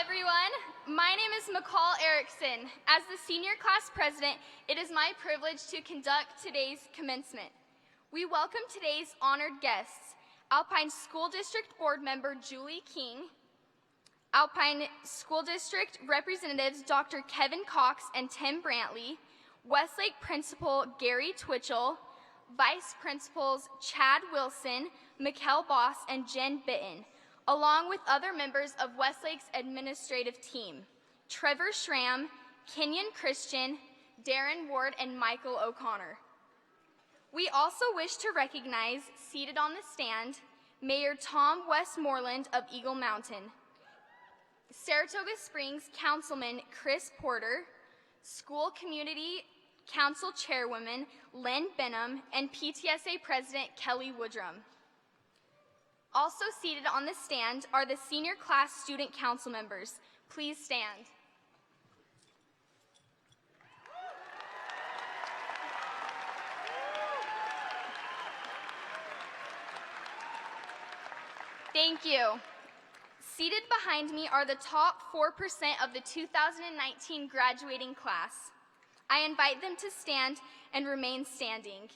everyone. My name is McCall Erickson. As the senior class president, it is my privilege to conduct today's commencement. We welcome today's honored guests, Alpine School District Board Member Julie King, Alpine School District Representatives Dr. Kevin Cox and Tim Brantley, Westlake Principal Gary Twitchell, Vice Principals Chad Wilson, Mikkel Boss, and Jen Bitten, along with other members of Westlake's administrative team, Trevor Schramm, Kenyon Christian, Darren Ward, and Michael O'Connor. We also wish to recognize, seated on the stand, Mayor Tom Westmoreland of Eagle Mountain, Saratoga Springs Councilman Chris Porter, School Community Council Chairwoman Lynn Benham, and PTSA President Kelly Woodrum. Also seated on the stand are the senior class student council members. Please stand. Thank you. Seated behind me are the top 4% of the 2019 graduating class. I invite them to stand and remain standing.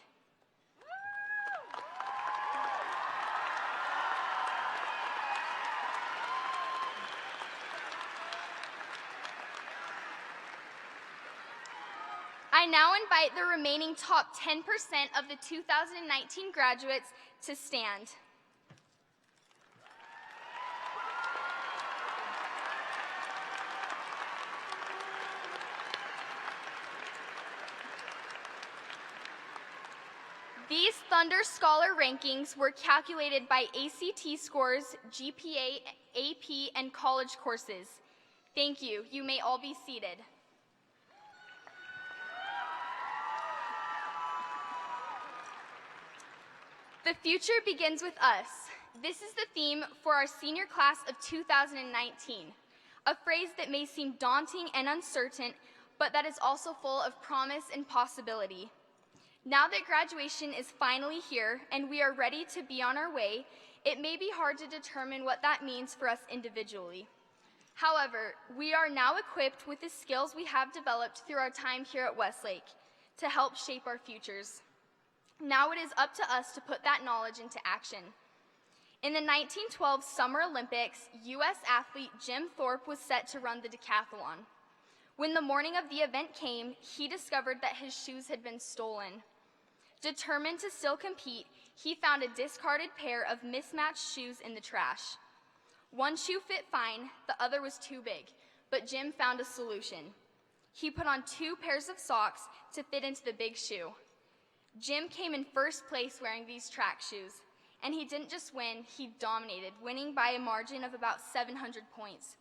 I now invite the remaining top 10% of the 2019 graduates to stand. These Thunder Scholar rankings were calculated by ACT scores, GPA, AP, and college courses. Thank you. You may all be seated. The future begins with us. This is the theme for our senior class of 2019, a phrase that may seem daunting and uncertain, but that is also full of promise and possibility. Now that graduation is finally here and we are ready to be on our way, it may be hard to determine what that means for us individually. However, we are now equipped with the skills we have developed through our time here at Westlake to help shape our futures. Now it is up to us to put that knowledge into action. In the 1912 Summer Olympics, U.S. athlete Jim Thorpe was set to run the decathlon. When the morning of the event came, he discovered that his shoes had been stolen. Determined to still compete, he found a discarded pair of mismatched shoes in the trash. One shoe fit fine, the other was too big, but Jim found a solution. He put on 2 pairs of socks to fit into the big shoe. Jim came in first place wearing these track shoes, and he didn't just win, he dominated, winning by a margin of about 700 points.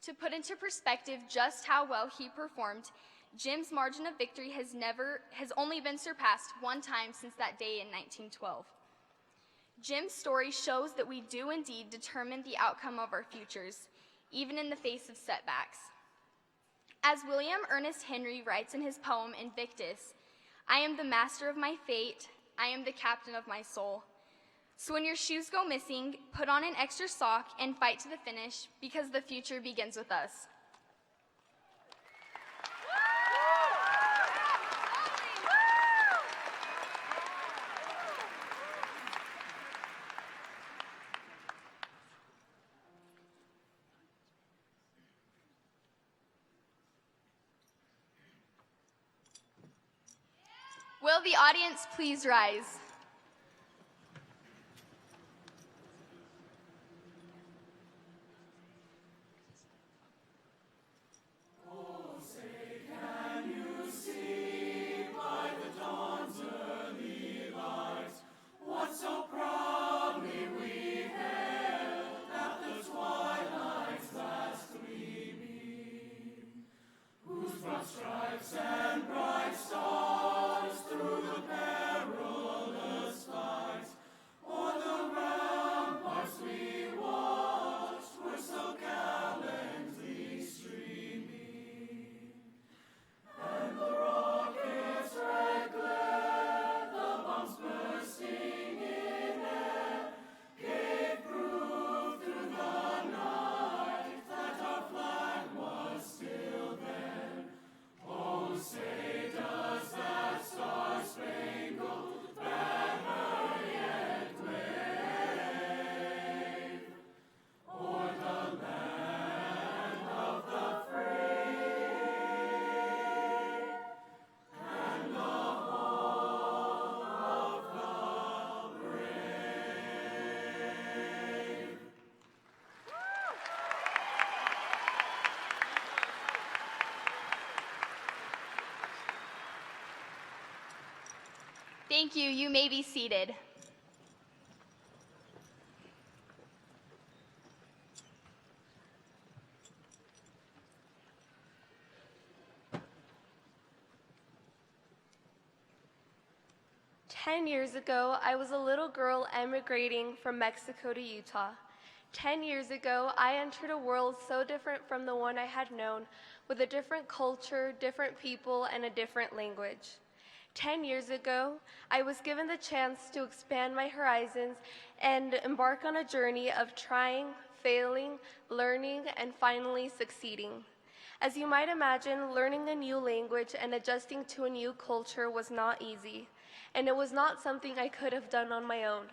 To put into perspective just how well he performed, Jim's margin of victory has only been surpassed one time since that day in 1912. Jim's story shows that we do indeed determine the outcome of our futures, even in the face of setbacks. As William Ernest Henry writes in his poem Invictus, "I am the master of my fate, I am the captain of my soul." So when your shoes go missing, put on an extra sock and fight to the finish, because the future begins with us. Will the audience please rise? Stripes and bright stars through the perilous Thank you. You may be seated. Ten years ago, I was a little girl emigrating from Mexico to Utah. 10 years ago, I entered a world so different from the one I had known, with a different culture, different people, and a different language. 10 years ago, I was given the chance to expand my horizons and embark on a journey of trying, failing, learning, and finally succeeding. As you might imagine, learning a new language and adjusting to a new culture was not easy, and it was not something I could have done on my own.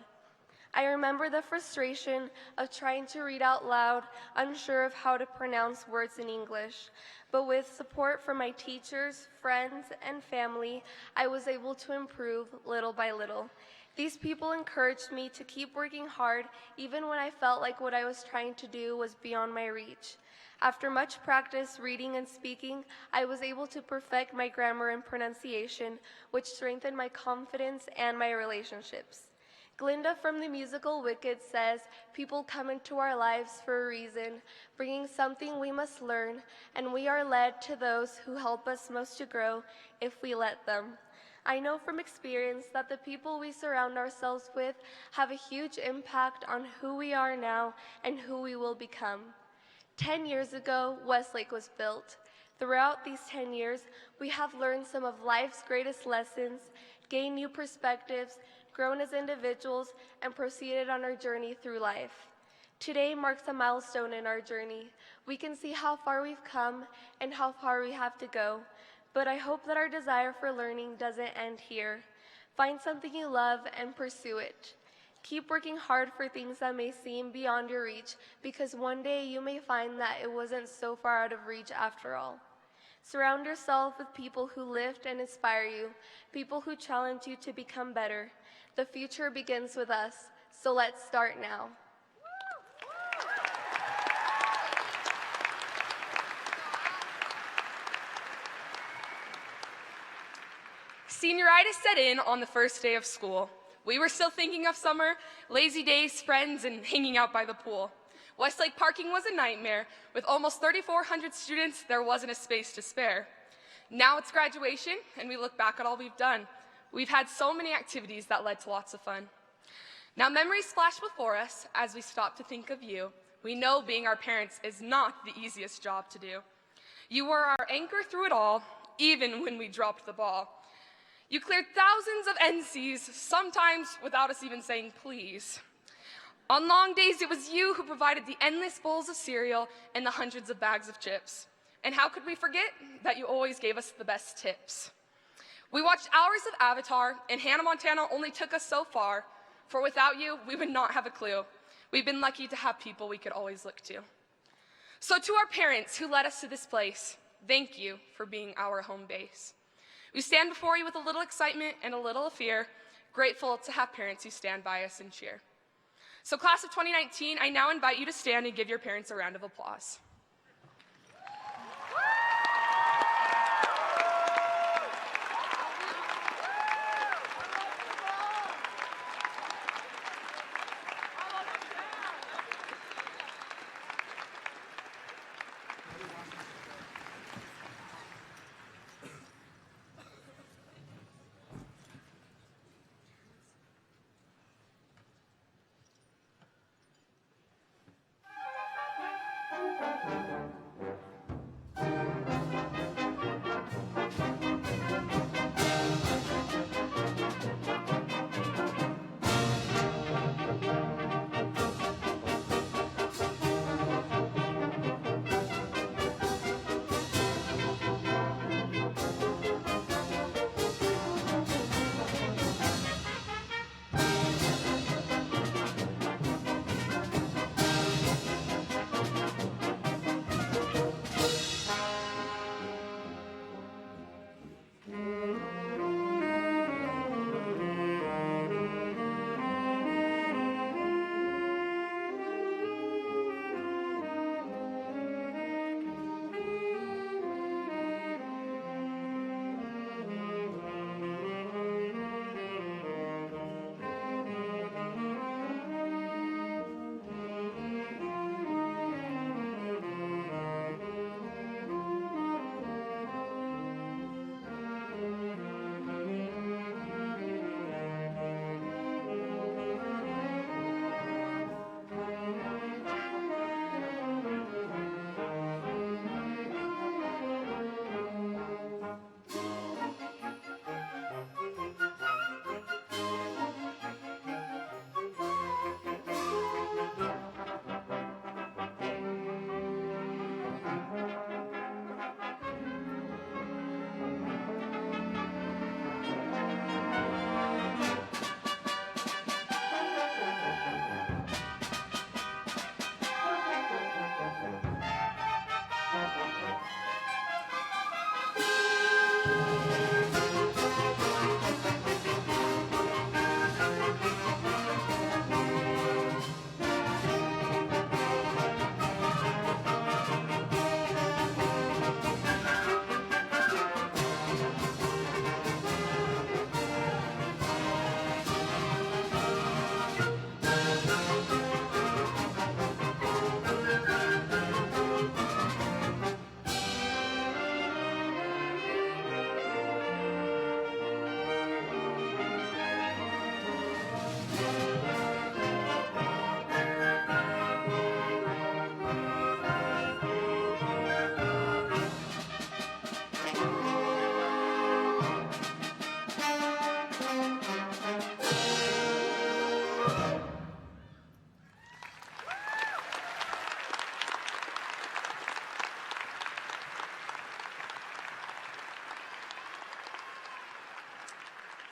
I remember the frustration of trying to read out loud, unsure of how to pronounce words in English. But with support from my teachers, friends, and family, I was able to improve little by little. These people encouraged me to keep working hard, even when I felt like what I was trying to do was beyond my reach. After much practice reading and speaking, I was able to perfect my grammar and pronunciation, which strengthened my confidence and my relationships. Glinda from the musical Wicked says, "People come into our lives for a reason, bringing something we must learn, and we are led to those who help us most to grow if we let them." I know from experience that the people we surround ourselves with have a huge impact on who we are now and who we will become. 10 years ago, Westlake was built. Throughout these 10 years, we have learned some of life's greatest lessons, gained new perspectives, grown as individuals, and proceeded on our journey through life. Today marks a milestone in our journey. We can see how far we've come and how far we have to go, but I hope that our desire for learning doesn't end here. Find something you love and pursue it. Keep working hard for things that may seem beyond your reach, because one day you may find that it wasn't so far out of reach after all. Surround yourself with people who lift and inspire you, people who challenge you to become better. The future begins with us, so let's start now. Senioritis set in on the first day of school. We were still thinking of summer, lazy days, friends, and hanging out by the pool. Westlake parking was a nightmare. With almost 3,400 students, there wasn't a space to spare. Now it's graduation, and we look back at all we've done. We've had so many activities that led to lots of fun. Now memories flash before us as we stop to think of you. We know being our parents is not the easiest job to do. You were our anchor through it all, even when we dropped the ball. You cleared thousands of NCs, sometimes without us even saying please. On long days, it was you who provided the endless bowls of cereal and the hundreds of bags of chips. And how could we forget that you always gave us the best tips? We watched hours of Avatar, and Hannah Montana only took us so far, for without you, we would not have a clue. We've been lucky to have people we could always look to. So to our parents who led us to this place, thank you for being our home base. We stand before you with a little excitement and a little fear, grateful to have parents who stand by us and cheer. So class of 2019, I now invite you to stand and give your parents a round of applause.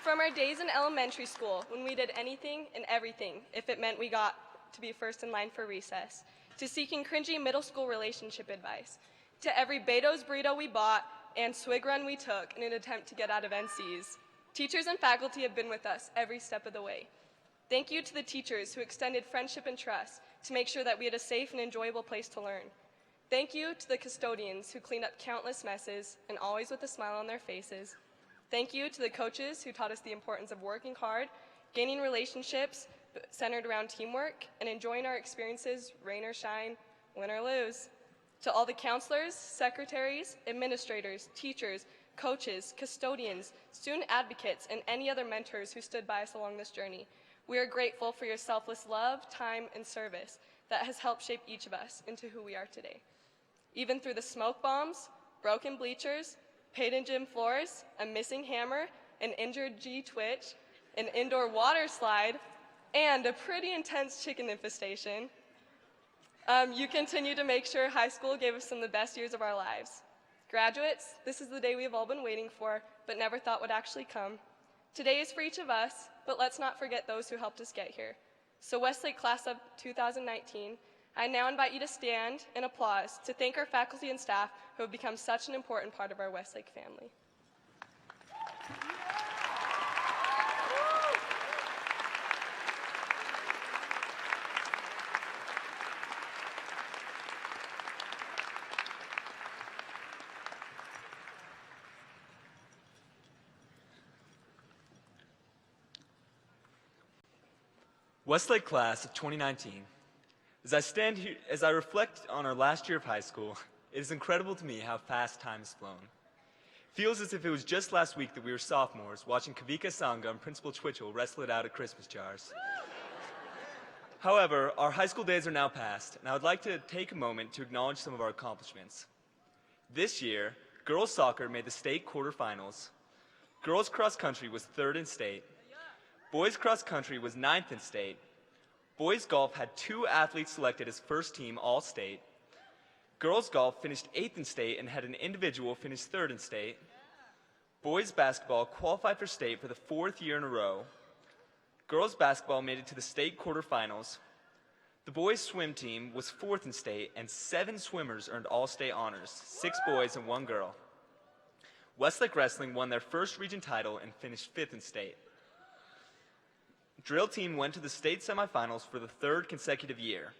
From our days in elementary school, when we did anything and everything if it meant we got to be first in line for recess, to seeking cringy middle school relationship advice, to every Beto's burrito we bought and swig run we took in an attempt to get out of NCs. Teachers and faculty have been with us every step of the way. Thank you to the teachers who extended friendship and trust to make sure that we had a safe and enjoyable place to learn. Thank you to the custodians who cleaned up countless messes and always with a smile on their faces. Thank you to the coaches who taught us the importance of working hard, gaining relationships centered around teamwork, and enjoying our experiences, rain or shine, win or lose. To all the counselors, secretaries, administrators, teachers, coaches, custodians, student advocates, and any other mentors who stood by us along this journey, we are grateful for your selfless love, time, and service that has helped shape each of us into who we are today. Even through the smoke bombs, broken bleachers, painted gym floors, a missing hammer, an injured G-twitch, an indoor water slide, and a pretty intense chicken infestation, you continue to make sure high school gave us some of the best years of our lives. Graduates, this is the day we have all been waiting for, but never thought would actually come. Today is for each of us, but let's not forget those who helped us get here. So Westlake Class of 2019, I now invite you to stand and applause to thank our faculty and staff who have become such an important part of our Westlake family. Westlake Class of 2019. As I stand here, as I reflect on our last year of high school, it is incredible to me how fast time has flown. It feels as if it was just last week that we were sophomores watching Kavika Sangha and Principal Twitchell wrestle it out at Christmas jars. However, our high school days are now past, and I would like to take a moment to acknowledge some of our accomplishments. This year, girls soccer made the state quarterfinals. Girls cross country was third in state. Boys cross country was 9th in state. Boys golf had 2 athletes selected as first team all-state. Girls golf finished 8th in state and had an individual finish 3rd in state. Boys basketball qualified for state for the 4th year in a row. Girls basketball made it to the state quarterfinals. The boys swim team was 4th in state, and 7 swimmers earned all-state honors, 6 boys and 1 girl. Westlake Wrestling won their first region title and finished 5th in state. Drill team went to the state semifinals for the 3rd consecutive year.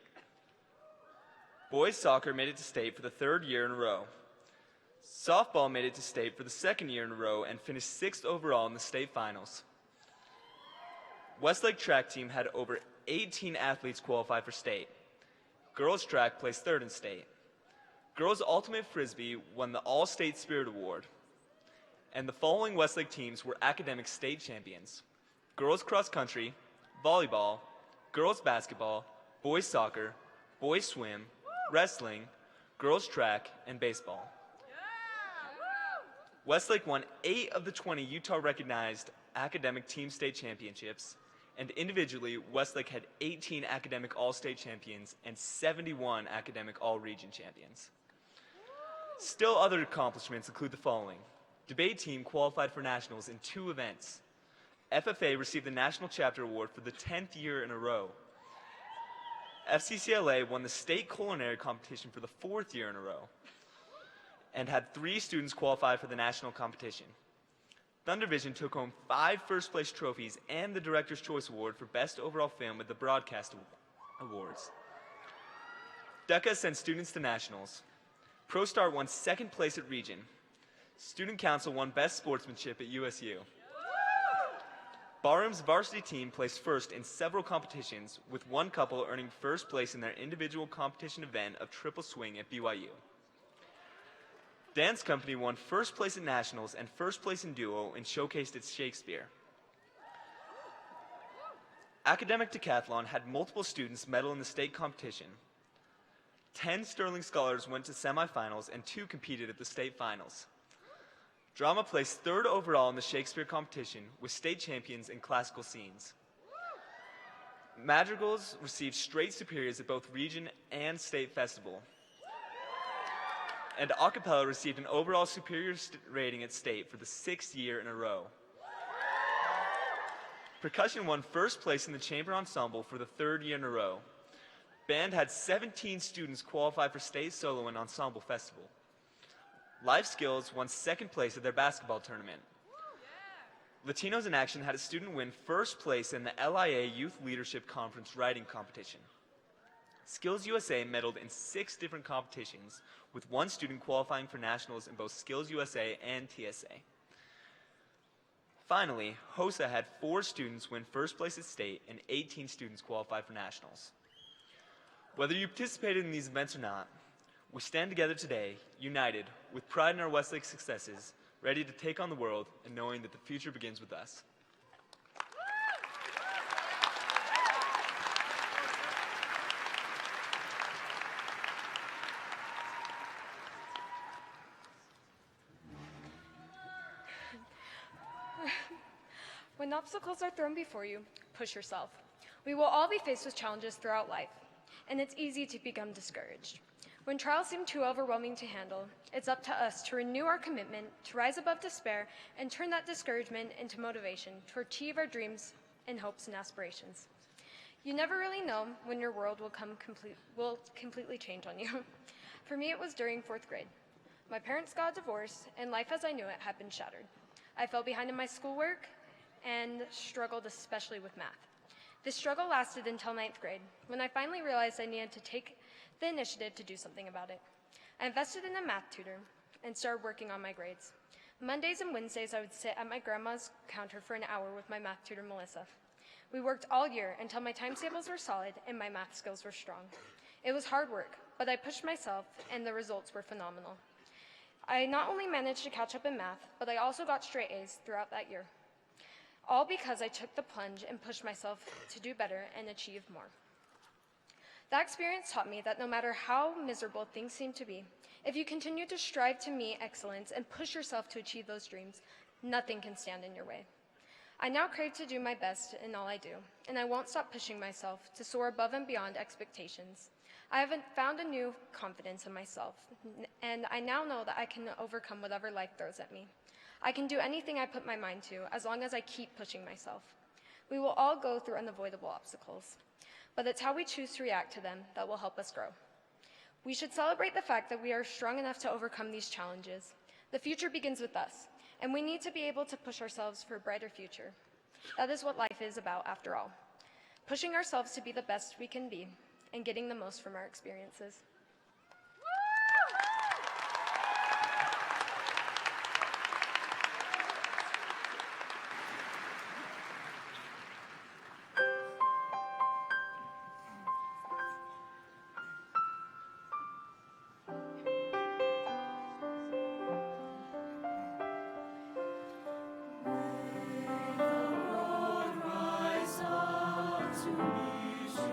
Boys soccer made it to state for the 3rd year in a row. Softball made it to state for the 2nd year in a row and finished 6th overall in the state finals. Westlake track team had over 18 athletes qualify for state. Girls track placed 3rd in state. Girls ultimate frisbee won the All-State Spirit Award. And the following Westlake teams were academic state champions: girls cross country, volleyball, girls basketball, boys soccer, boys swim, wrestling, girls track, and baseball. Westlake won 8 of the 20 Utah-recognized academic team state championships, and individually, Westlake had 18 academic all-state champions and 71 academic all-region champions. Still other accomplishments include the following. Debate team qualified for nationals in 2 events. FFA received the National Chapter Award for the 10th year in a row. FCCLA won the state culinary competition for the 4th year in a row and had 3 students qualify for the national competition. Thundervision took home 5 first-place trophies and the Director's Choice Award for Best Overall Film at the Broadcast Awards. DECA sent students to nationals. ProStar won 2nd place at Region. Student Council won Best Sportsmanship at USU. Barroom's varsity team placed 1st in several competitions, with 1 couple earning 1st place in their individual competition event of triple swing at BYU. Dance Company won 1st place at nationals and 1st place in duo and showcased its Shakespeare. Academic Decathlon had multiple students medal in the state competition. 10 Sterling Scholars went to semifinals and 2 competed at the state finals. Drama placed 3rd overall in the Shakespeare competition with state champions in classical scenes. Madrigals received straight superiors at both region and state festival. And a cappella received an overall superior rating at state for the 6th year in a row. Percussion won first place in the chamber ensemble for the third year in a row. Band had 17 students qualify for state solo and ensemble festival. Life Skills won second place at their basketball tournament. Latinos in Action had a student win first place in the LIA Youth Leadership Conference writing competition. Skills USA medaled in 6 different competitions, with 1 student qualifying for nationals in both Skills USA and TSA. Finally, HOSA had 4 students win first place at state and 18 students qualify for nationals. Whether you participated in these events or not, we stand together today, united, with pride in our Westlake successes, ready to take on the world and knowing that the future begins with us. When obstacles are thrown before you, push yourself. We will all be faced with challenges throughout life, and it's easy to become discouraged. When trials seem too overwhelming to handle, it's up to us to renew our commitment, to rise above despair, and turn that discouragement into motivation to achieve our dreams and hopes and aspirations. You never really know when your world will completely change on you. For me, it was during 4th grade. My parents got a divorce, and life as I knew it had been shattered. I fell behind in my schoolwork and struggled especially with math. This struggle lasted until 9th grade, when I finally realized I needed to take the initiative to do something about it. I invested in a math tutor and started working on my grades. Mondays and Wednesdays, I would sit at my grandma's counter for an hour with my math tutor, Melissa. We worked all year until my timetables were solid and my math skills were strong. It was hard work, but I pushed myself and the results were phenomenal. I not only managed to catch up in math, but I also got straight A's throughout that year. All because I took the plunge and pushed myself to do better and achieve more. That experience taught me that no matter how miserable things seem to be, if you continue to strive to meet excellence and push yourself to achieve those dreams, nothing can stand in your way. I now crave to do my best in all I do, and I won't stop pushing myself to soar above and beyond expectations. I have found a new confidence in myself, and I now know that I can overcome whatever life throws at me. I can do anything I put my mind to as long as I keep pushing myself. We will all go through unavoidable obstacles, but it's how we choose to react to them that will help us grow. We should celebrate the fact that we are strong enough to overcome these challenges. The future begins with us, and we need to be able to push ourselves for a brighter future. That is what life is about, after all. Pushing ourselves to be the best we can be and getting the most from our experiences. To meet you,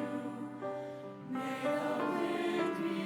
may the wind be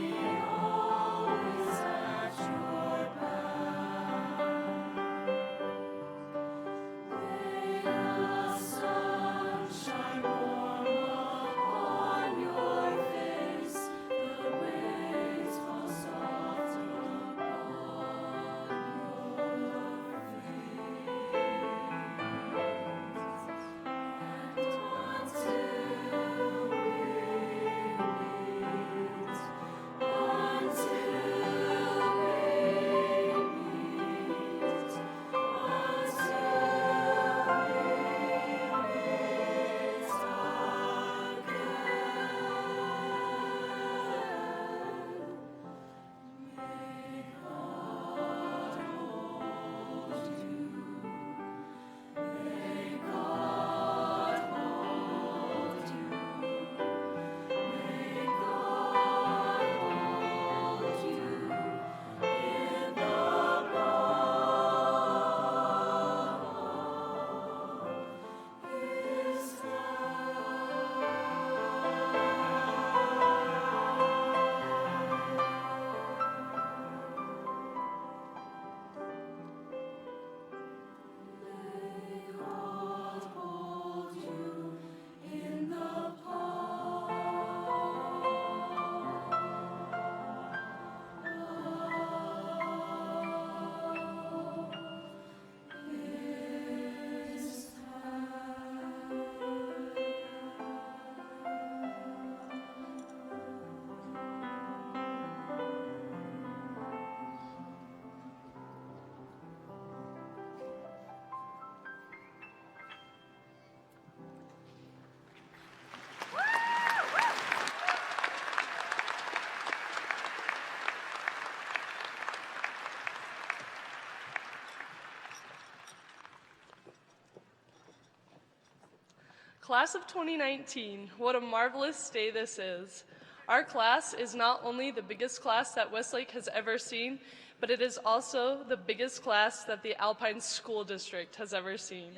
Class of 2019, what a marvelous day this is. Our class is not only the biggest class that Westlake has ever seen, but it is also the biggest class that the Alpine School District has ever seen.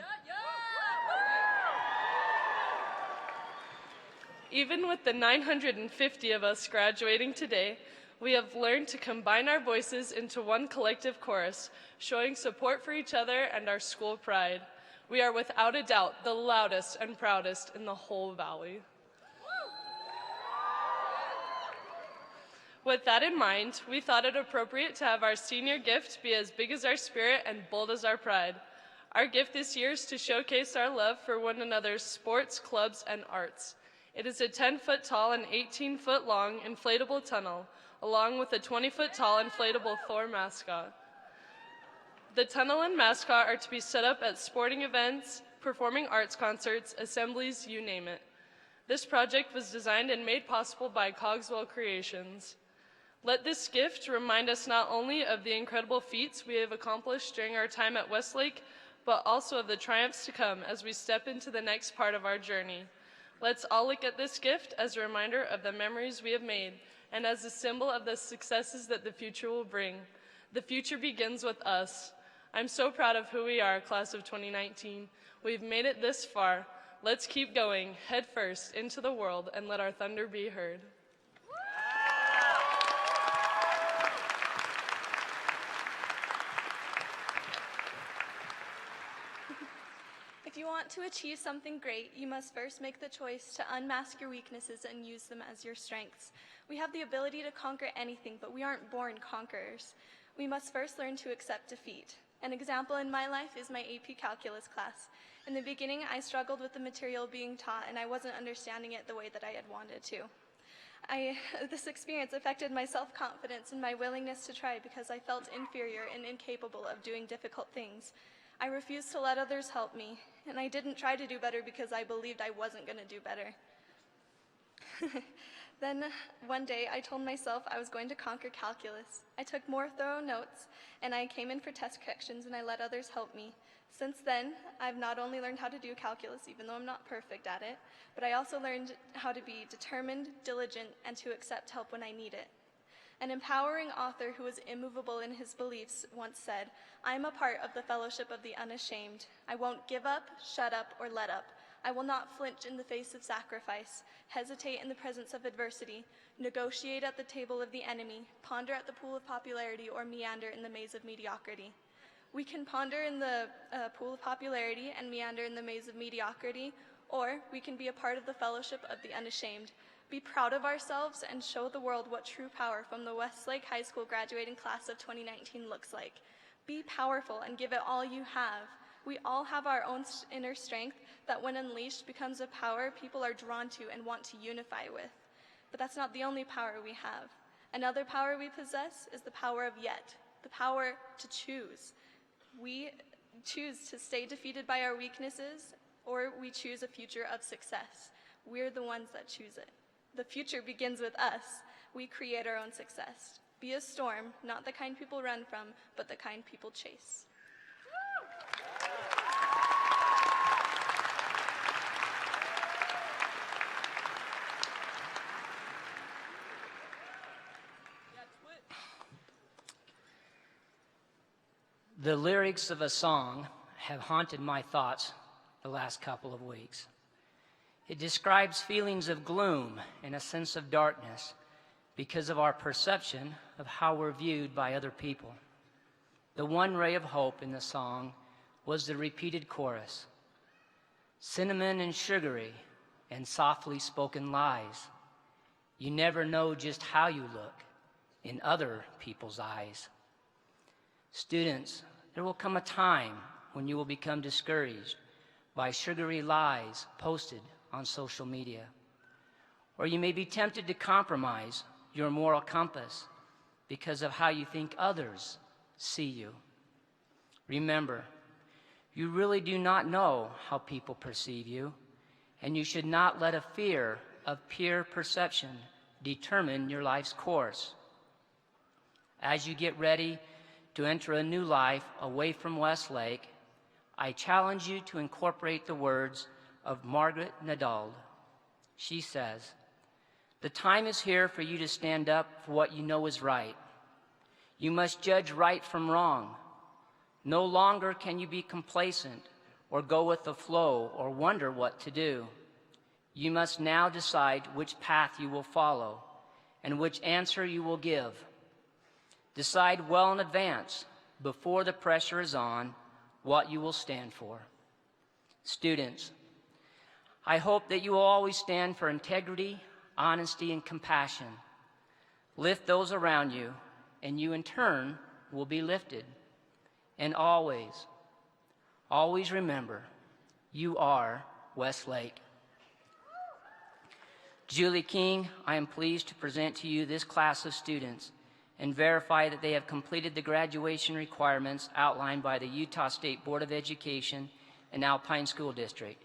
Even with the 950 of us graduating today, we have learned to combine our voices into one collective chorus, showing support for each other and our school pride. We are without a doubt the loudest and proudest in the whole valley. With that in mind, we thought it appropriate to have our senior gift be as big as our spirit and bold as our pride. Our gift this year is to showcase our love for one another's sports, clubs, and arts. It is a 10-foot tall and 18-foot long inflatable tunnel, along with a 20-foot tall inflatable Thor mascot. The tunnel and mascot are to be set up at sporting events, performing arts concerts, assemblies, you name it. This project was designed and made possible by Cogswell Creations. Let this gift remind us not only of the incredible feats we have accomplished during our time at Westlake, but also of the triumphs to come as we step into the next part of our journey. Let's all look at this gift as a reminder of the memories we have made and as a symbol of the successes that the future will bring. The future begins with us. I'm so proud of who we are, class of 2019. We've made it this far. Let's keep going, head first, into the world and let our thunder be heard. If you want to achieve something great, you must first make the choice to unmask your weaknesses and use them as your strengths. We have the ability to conquer anything, but we aren't born conquerors. We must first learn to accept defeat. An example in my life is my AP Calculus class. In the beginning, I struggled with the material being taught, and I wasn't understanding it the way that I had wanted to. This experience affected my self-confidence and my willingness to try because I felt inferior and incapable of doing difficult things. I refused to let others help me, and I didn't try to do better because I believed I wasn't going to do better. Then one day I told myself I was going to conquer calculus. I took more thorough notes, and I came in for test corrections, and I let others help me. Since then, I've not only learned how to do calculus, even though I'm not perfect at it, but I also learned how to be determined, diligent, and to accept help when I need it. An empowering author who was immovable in his beliefs once said, "I am a part of the fellowship of the unashamed. I won't give up, shut up, or let up. I will not flinch in the face of sacrifice, hesitate in the presence of adversity, negotiate at the table of the enemy, ponder at the pool of popularity, or meander in the maze of mediocrity." We can ponder in the pool of popularity and meander in the maze of mediocrity, or we can be a part of the fellowship of the unashamed. Be proud of ourselves and show the world what true power from the Westlake High School graduating class of 2019 looks like. Be powerful and give it all you have. We all have our own inner strength that when unleashed becomes a power people are drawn to and want to unify with. But that's not the only power we have. Another power we possess is the power of yet, the power to choose. We choose to stay defeated by our weaknesses, or we choose a future of success. We're the ones that choose it. The future begins with us. We create our own success. Be a storm, not the kind people run from, but the kind people chase. The lyrics of a song have haunted my thoughts the last couple of weeks. It describes feelings of gloom and a sense of darkness because of our perception of how we're viewed by other people. The one ray of hope in the song was the repeated chorus. Cinnamon and sugary and softly spoken lies. You never know just how you look in other people's eyes. Students, there will come a time when you will become discouraged by sugary lies posted on social media. Or you may be tempted to compromise your moral compass because of how you think others see you. Remember, you really do not know how people perceive you, and you should not let a fear of peer perception determine your life's course. As you get ready to enter a new life away from Westlake, I challenge you to incorporate the words of Margaret Nadald. She says, "The time is here for you to stand up for what you know is right. You must judge right from wrong. No longer can you be complacent or go with the flow or wonder what to do. You must now decide which path you will follow and which answer you will give. Decide well in advance, before the pressure is on, what you will stand for." Students, I hope that you will always stand for integrity, honesty, and compassion. Lift those around you, and you in turn will be lifted. And always, always remember, you are Westlake. Julie King, I am pleased to present to you this class of students and verify that they have completed the graduation requirements outlined by the Utah State Board of Education and Alpine School District.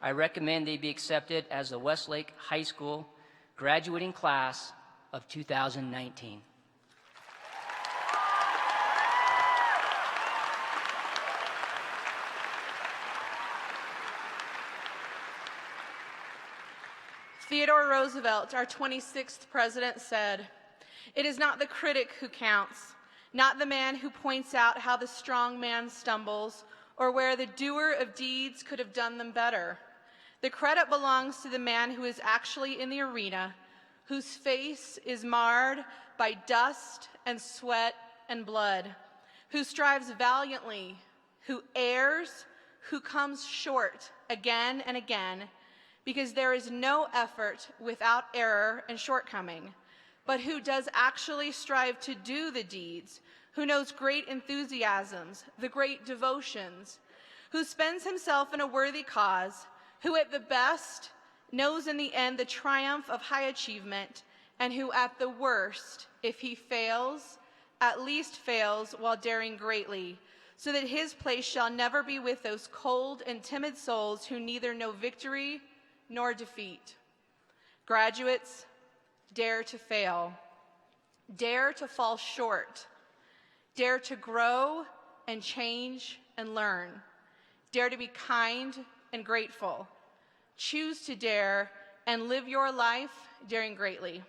I recommend they be accepted as the Westlake High School graduating class of 2019. Theodore Roosevelt, our 26th president, said, "It is not the critic who counts, not the man who points out how the strong man stumbles or where the doer of deeds could have done them better. The credit belongs to the man who is actually in the arena, whose face is marred by dust and sweat and blood, who strives valiantly, who errs, who comes short again and again, because there is no effort without error and shortcoming, but who does actually strive to do the deeds, who knows great enthusiasms, the great devotions, who spends himself in a worthy cause, who at the best knows in the end the triumph of high achievement, and who at the worst, if he fails, at least fails while daring greatly, so that his place shall never be with those cold and timid souls who neither know victory nor defeat. Graduates, dare to fail. Dare to fall short. Dare to grow and change and learn. Dare to be kind and grateful. Choose to dare and live your life daring greatly."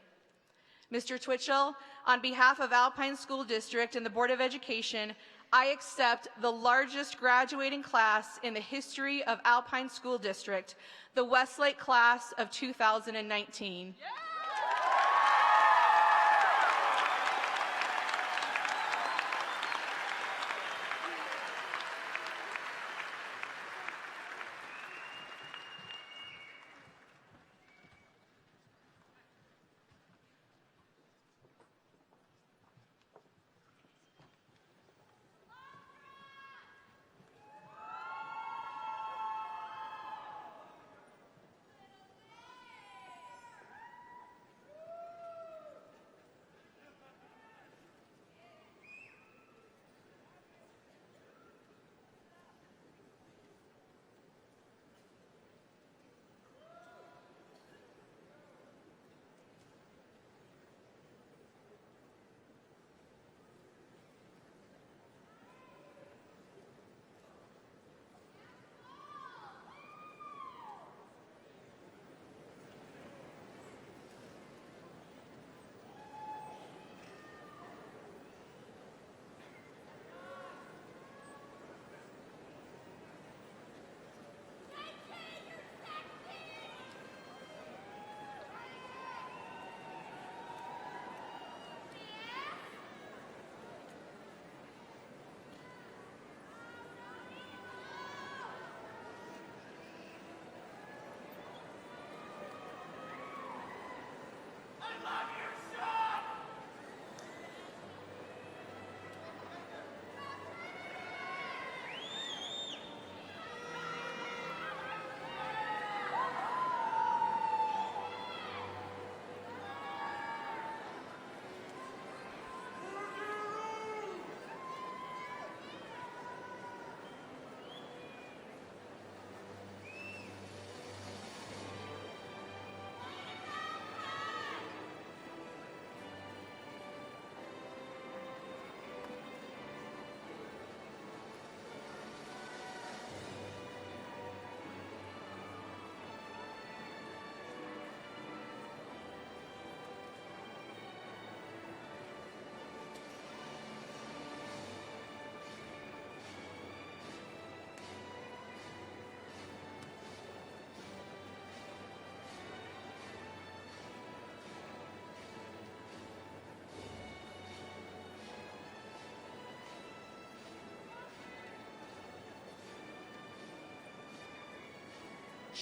Mr. Twitchell, on behalf of Alpine School District and the Board of Education, I accept the largest graduating class in the history of Alpine School District, the Westlake class of 2019. Yeah!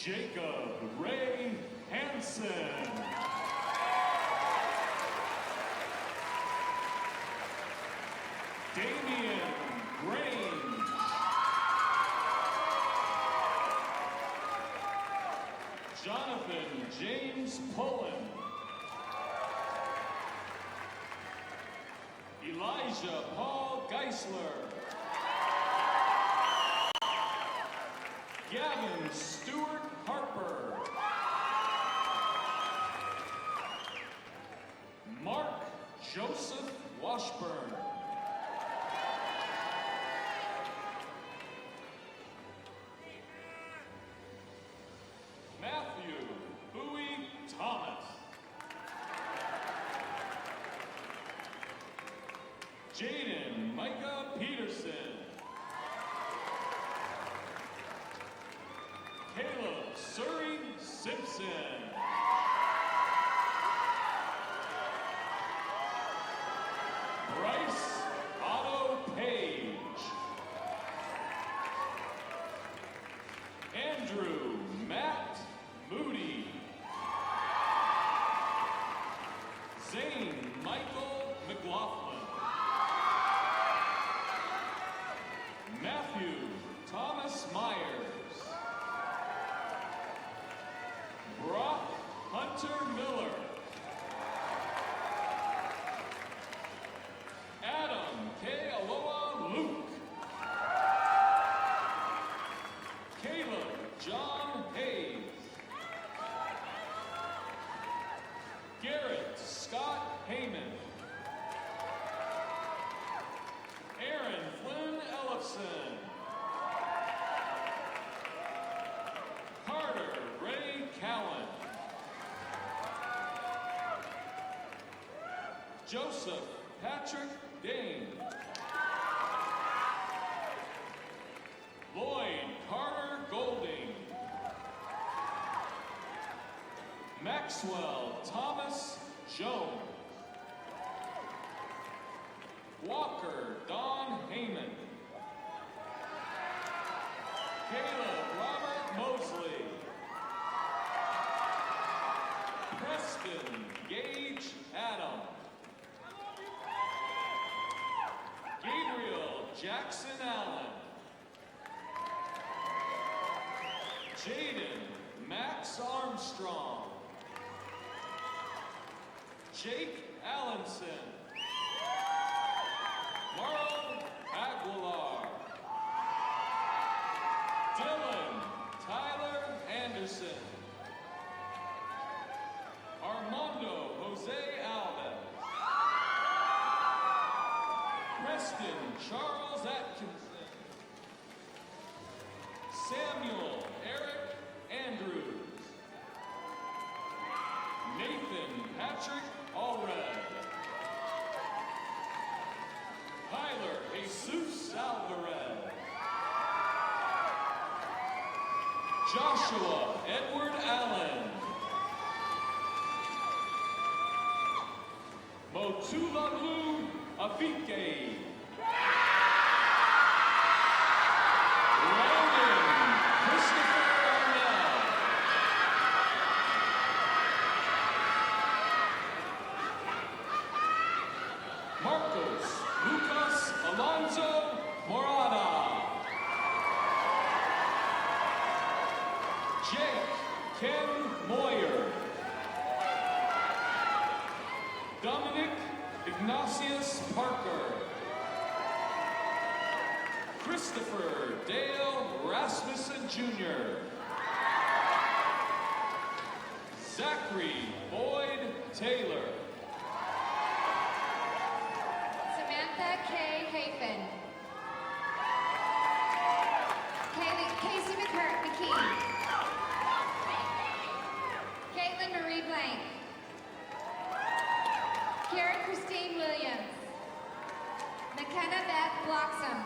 Jacob Ray Hansen. Damian Grange. Jonathan James Pullen. Elijah Paul Geisler. Gavin Stewart Harper. Mark Joseph Washburn. Matthew Bowie Thomas. Jaden Micah Peterson. Caleb Surrey Simpson. Bryce Otto Page. Andrew Matt Moody. Zane Michael McLaughlin. Matthew Thomas Myers. Brock Hunter Miller. Adam K. Aloha Luke. Caleb John Hayes. Garrett Scott Heyman. Aaron Flynn Ellison. Carter Ray Cowan. Joseph Patrick Dane. Lloyd Carter Golding. Maxwell Thomas Jones. Walker Don Heyman. Caleb Robert Mosley. Preston Gage Adam. Gabriel Jackson Allen. Jaden Max Armstrong. Jake Allenson. Marl Aguilar. Dylan Tyler Anderson. Armando Jose Alves. Preston Charles Atkinson. Samuel Eric Andrews. Nathan Patrick Allred. Tyler Jesus Alvarez. Joshua Edward Allen. Motulalu Afike. Landon Christopher Arnell. Marcos Lucas Alonso Morada. Jake Ken Moyer. Dominic Ignatius Parker. Christopher Dale Rasmussen Jr. Zachary Boyd Taylor. Samantha K. Hafen. Casey McKee. Caitlin Marie Blank. Karen Christine Williams. McKenna Beth Bloxam.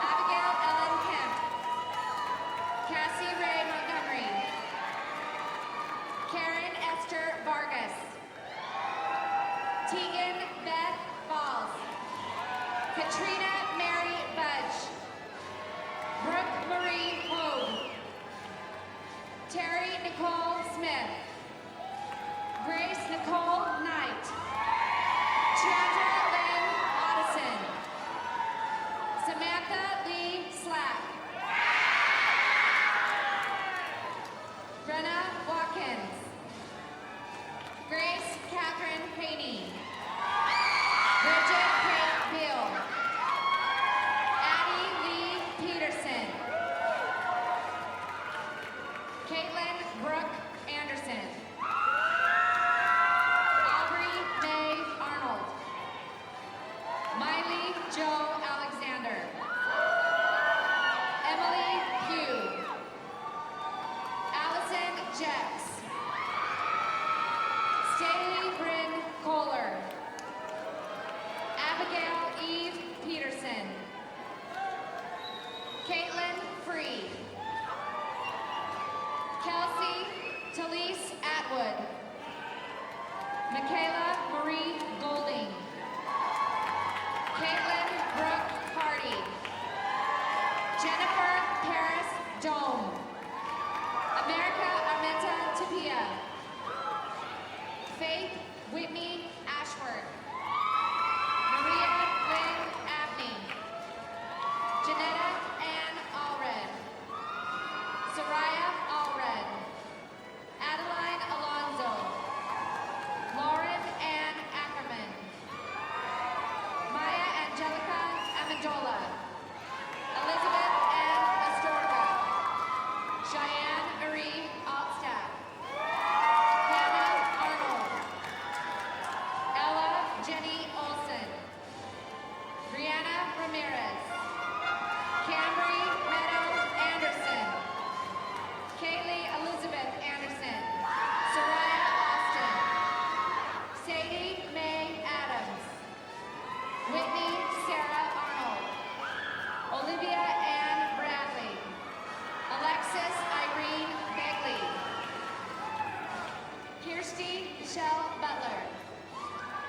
Abigail Ellen Kemp. Cassie Ray Montgomery. Karen Esther Vargas. Tegan Beth Balls. Katrina Mary Budge. Brooke Marie Hogue. Terry Nicole Smith. Grace Nicole Knight. Chandra Lynn Addison. Samantha Lee Slack. Brenna Watkins. Grace Catherine Payne. Bridget Kate Beal. Addie Lee Peterson. Caitlin Brooke Anderson. Aubrey May Arnold. Miley Joe Alexander. Emily Pugh. Allison Jex. Staley Bryn Kohler. Abigail Eve Peterson. Caitlin Freed. Kelsey Talise Atwood. Michaela Marie Golding. Caitlin Brooke Hardy. Jennifer Paris Dome. America Armenta Tapia. Faith Whitney Ashworth. Maria Lynn Abney. Janetta Ann Allred. Soraya Allred. Adeline Alonzo. Lauren Ann Ackerman. Maya Angelica Amendola. Elizabeth Ann Astorga. Cheyenne Marie Altstaff. Hannah Arnold. Ella Jenny Olson. Brianna Ramirez. Camry Meadow Anderson. Kaylee Elizabeth Anderson. Soraya Austin. Sadie Mae Adams. Whitney Sarah Arnold. Olivia Ann Bradley. Alexis Irene Begley. Kirsty Michelle Butler.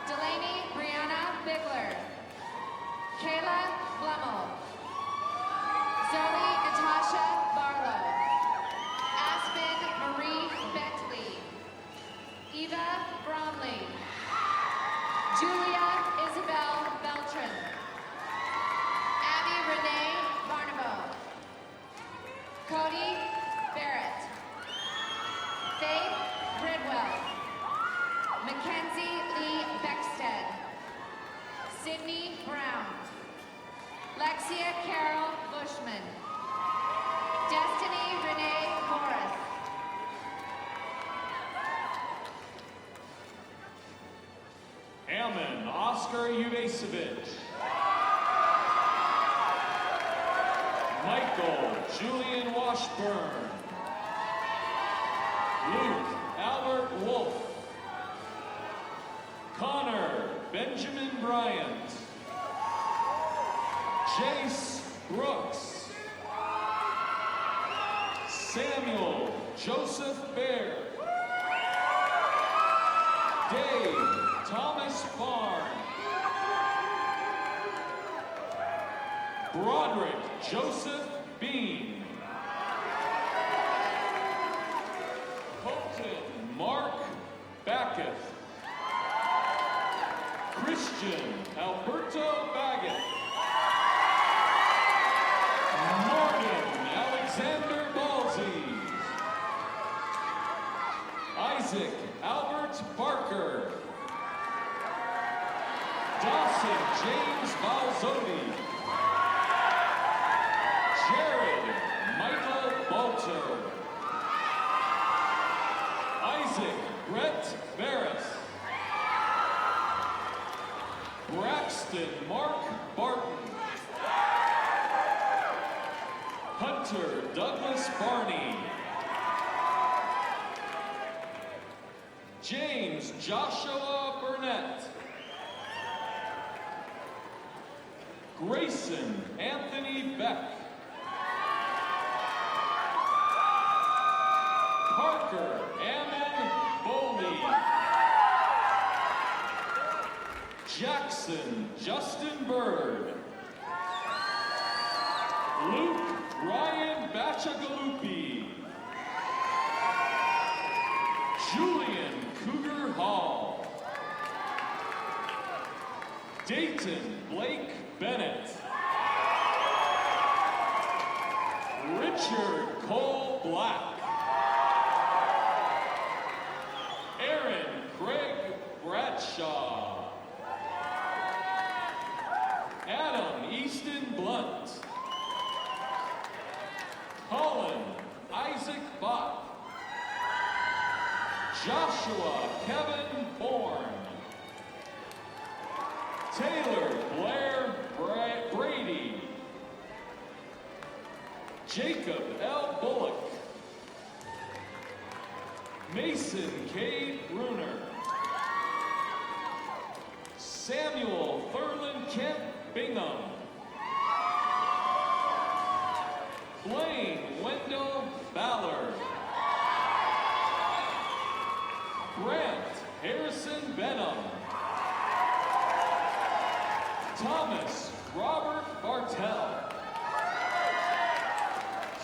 Delaney Brianna Bigler. Kayla Blemmel. Zoe Natasha Barlow. Aspen Marie Bentley. Eva Bromley. Julia Isabel Beltran. Abby Renee Barnabo. Cody Barrett. Faith Bridwell. Mackenzie Lee Beckstead. Sydney Brown. Lexia Carol Bushman. Destiny Renee Morris. Hammond Oscar Uvasevich. Michael Julian Washburn. Luke Albert Wolf. Connor Benjamin Bryant. Jace Brooks. Samuel Joseph Baird. Dave Thomas Farn. Broderick Joseph Bean. Colton Mark Backus. Christian Alberto Baggett. Morgan Alexander Balzes. Isaac Albert Barker. Dawson James Balzotti. Jared Michael Balter. Isaac Brett Barris. Braxton Mark Barton. Hunter Douglas Barney. James Joshua Burnett. Grayson Anthony Beck. Parker Ammon Boley. Jackson Justin Bird. Luke Ryan Bachagalupi. Julian Cougar Hall. Dayton Blake Bennett. Richard Cole Black. Aaron Craig Bradshaw. Adam Easton Blunt. Colin Isaac Bach. Joshua Kevin Bourne. Taylor Blair Brady. Jacob L. Bullock. Mason K. Bruner. Samuel Thurland Kent Bingham. Blaine Wendell Ballard. Brant Harrison Benham. Thomas Robert Bartell.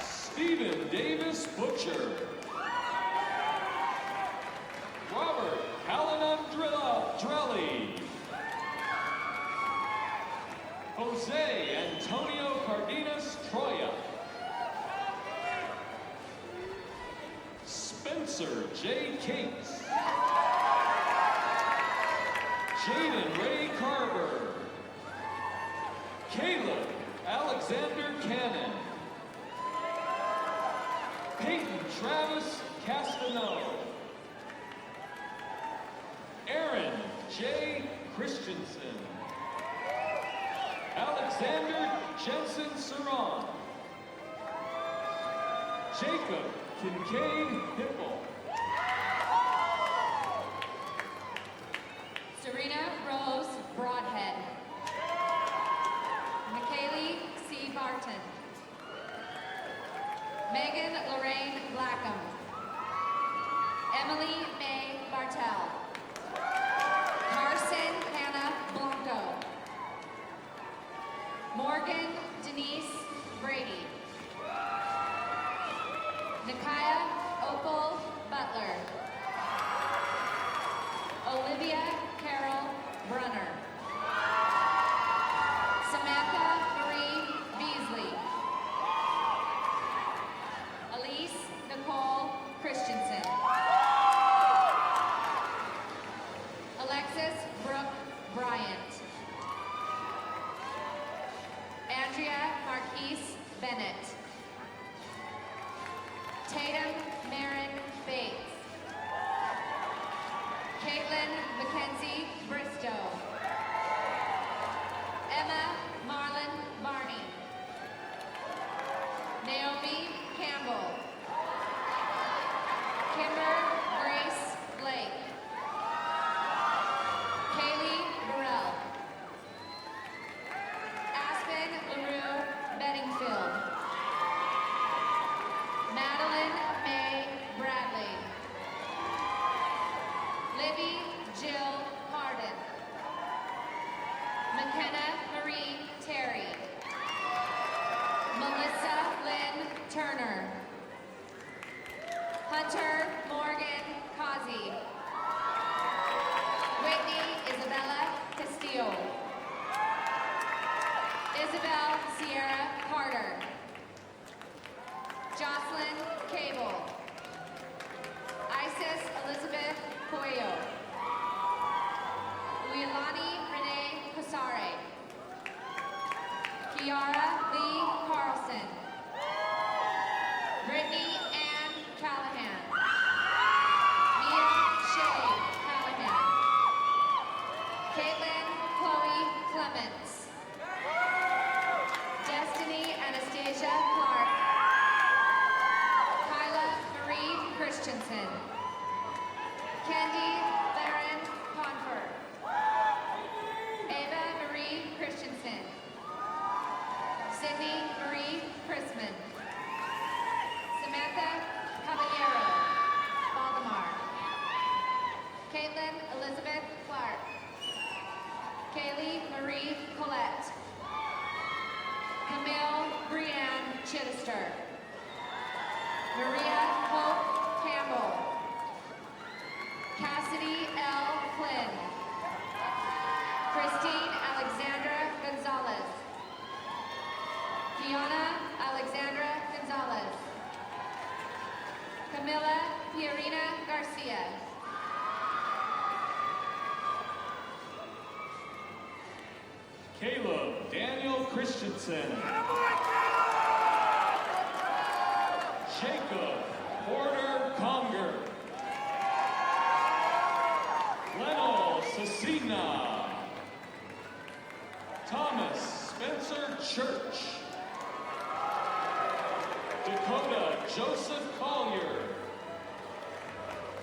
Stephen Davis Butcher. Robert Palinundrelli. Jose Antonio Cardenas Troya. Spencer J. Cates. Jaden Ray Carver. Caleb Alexander Cannon. Peyton Travis Castano. Aaron J. Christensen. Alexander Jensen Saran. Jacob Kincaid Hipple. Serena Rose Broadhead. McKaylee C. Barton. Megan Lorraine Blackham. Emily May Bartell. Carson Hannah Blanco. Morgan Denise Brady. Nikaya Opal Butler. Olivia Carol Brunner. Samantha Marie Beasley. Elise Nicole Christensen. Alexis Brooke Bryant. Andrea Marquise Bennett. Tatum Marin Bates. Caitlin Mackenzie Bristow. Emma Marlon Barney. Naomi Campbell. Kimber Grace Blake. Kaylee Burrell. Aspen LaRue Beddingfield. Madeline May Bradley. Libby Jill Hardin. McKenna Marie Terry. Melissa Lynn Turner. Hunter Morgan Causey. Whitney Isabella Castillo. Isabel Sierra Carter. Jocelyn Cable. Isis Elizabeth Coelho. Uilani Renee Casare. Kiara Lee Carlson. Brittany Ann Callahan. Mia Shea Callahan. Caitlin Chloe Clements. Destiny Anastasia Clark. Kyla Marie Christensen. Candy Laren Confer. Ava Marie Christensen. Sydney Marie Chrisman. Samantha Caballero. Valdemar. Caitlin Elizabeth Clark. Kaylee Marie Collette. Camille Brianne Chittister. Maria Hope Campbell. Garcia. Caleb Daniel Christensen. Jacob Porter Conger. Leno Cecina. Thomas Spencer Church. Dakota Joseph Collier.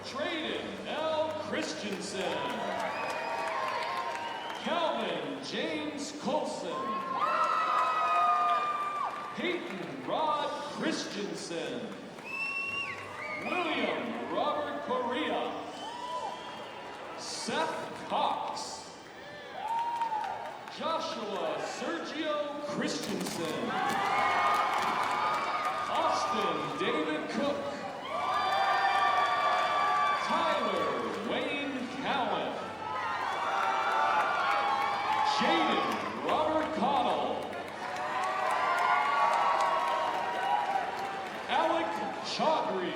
Trayden L. Christensen. Calvin James Colson. Peyton Rod Christensen. William Robert Correa. Seth Cox. Joshua Sergio Christensen. Austin David Cook. Tyler Wayne Cowan. Jaden Robert Connell. Alec Chaudhry.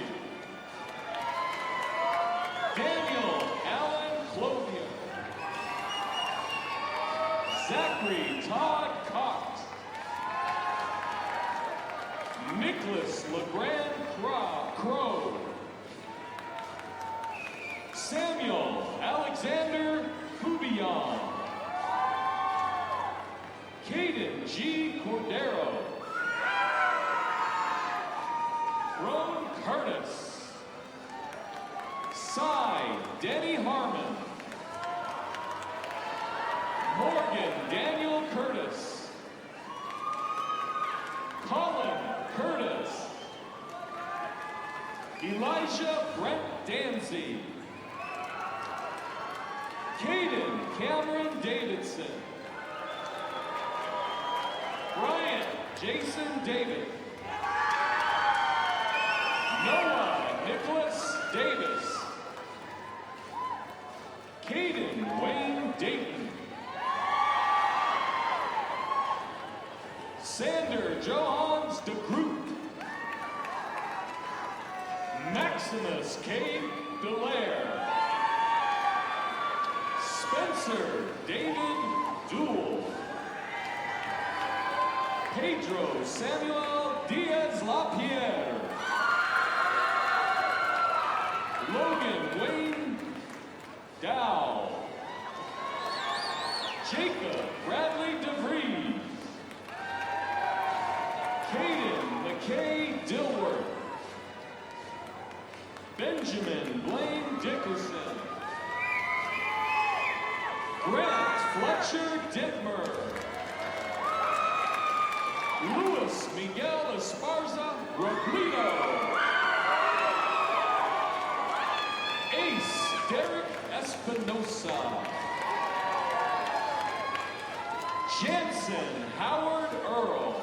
Daniel Allen Clothier. Zachary Todd Cox. Nicholas LeGrand Crow. Samuel Alexander Kubion. Caden G. Cordero. Ron Curtis. Cy Denny Harmon. Morgan Daniel Curtis. Colin Curtis. Elijah Brent Danzy. Caden Cameron Davidson. Brian Jason David. Noah Nicholas Davis. Caden Wayne Dayton. Sander Johans de Groot. Maximus K. Delaire. Spencer David Duell. Pedro Samuel Diaz LaPierre. Logan Wayne Dow. Jacob Bradley DeVries. Caden McKay Dilworth. Benjamin Blaine Dickerson. Grant Fletcher Dittmer. Luis Miguel Esparza Robledo. Ace Derek Espinosa. Jansen Howard Earl.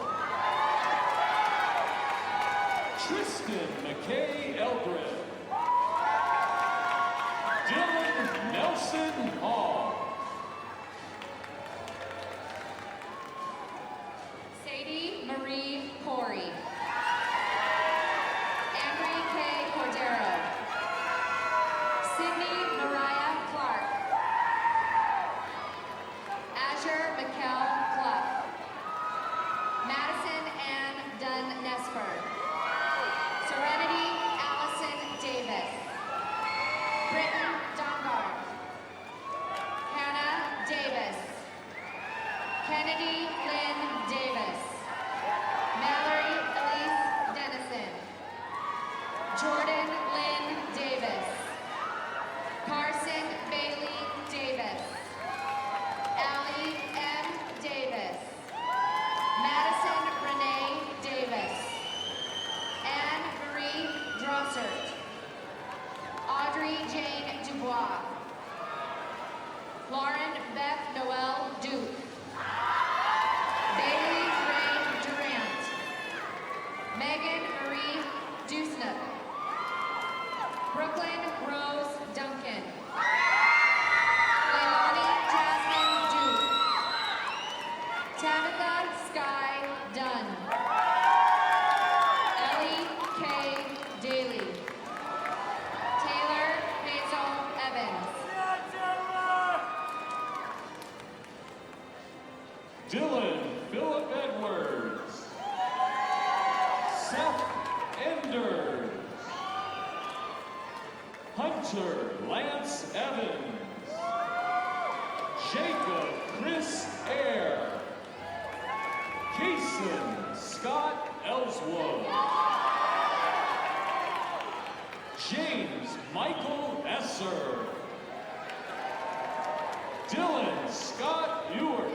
Tristan McKay Eldred. Dylan Nelson Hall. Sadie Marie Corey. Ambry K. Cordero. Sydney Mariah Clark. Azure Mikkel Cluff. Madison Ann Dunn Nesford. Serenity Allison Davis. Britton Dongard. Hannah Davis. Kennedy Lynn Davis. Mallory Elise Dennison. Jordan Lynn Davis. Carson Bailey Davis. Allie M. Davis. Madison Renee Davis. Anne Marie Drossert. Audrey Jane Dubois. Lauren Beth Noel Duke. Bailey Ray Durant. Megan Marie Dusnip. Brooklyn Rose Duncan. Leilani Jasmine Duke. Tabitha Sky Dunn. Ellie K. Daly. Taylor Philip Edwards. Seth Enders. Hunter Lance Evans. Jacob Chris Eyre. Kason Scott Ellswood. James Michael Esser. Dylan Scott Ewart.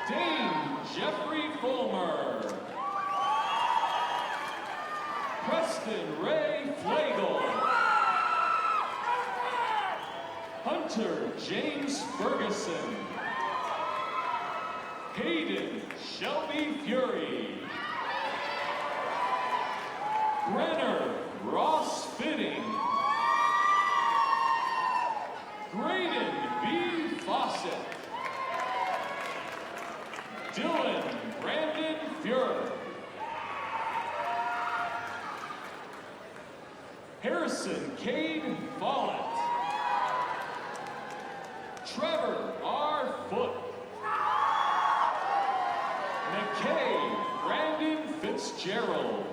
Dane Jeffrey Fulmer. Preston Ray Flagel. Hunter James Ferguson. Hayden Shelby Fury. Brenner Ross Fitting. Graydon B. Fawcett. Dylan Brandon Fuhrer. Harrison Cade Follett. Trevor R. Foote. McKay Brandon Fitzgerald.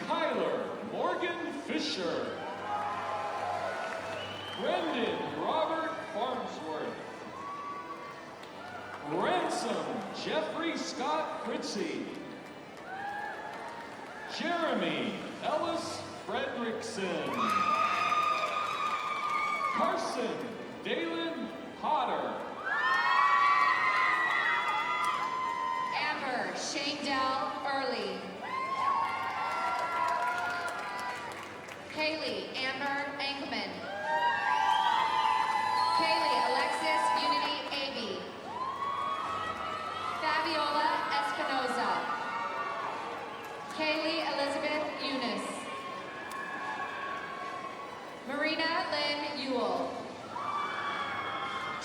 Kyler Morgan Fisher. Brendan Robert Farnsworth. Ransom Jeffrey Scott Fritzy. Jeremy Ellis Fredrickson. Carson Dalen Potter. Amber Shandell Early. Kaylee Amber Engelman. Kaylee Alexis Unity Aby. Fabiola Espinoza. Kaylee Elizabeth Eunice. Marina Lynn Ewell.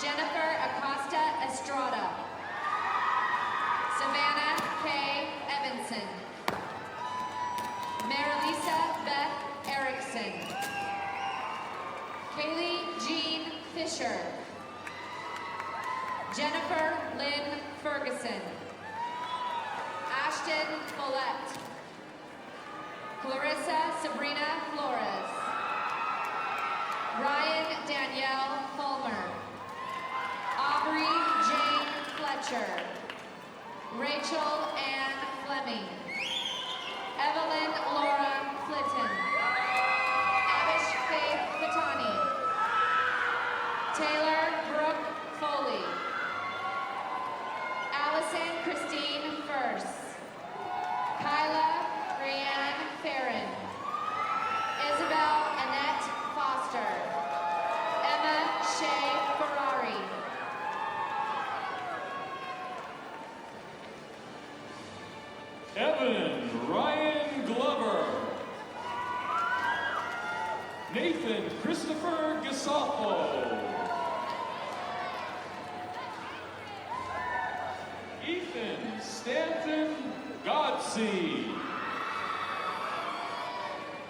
Jennifer Acosta Estrada. Savannah K. Evanson. Marilisa Beth Erickson. Kaylee Jean Fisher. Jennifer Lynn Ferguson. Ashton Follett. Clarissa Sabrina Flores. Ryan Danielle Fulmer. Aubrey Jane Fletcher. Rachel Ann Fleming. Evelyn Laura Flitton. Abish Faith Fatani. Taylor Brooke Foley. Allison Christine First. Kyla Rayanne Farron. Isabel Annette Foster. Emma Shea Ferrari. Evan Ryan Glover. Nathan Christopher Gasofo. Ethan Stanton Godsey.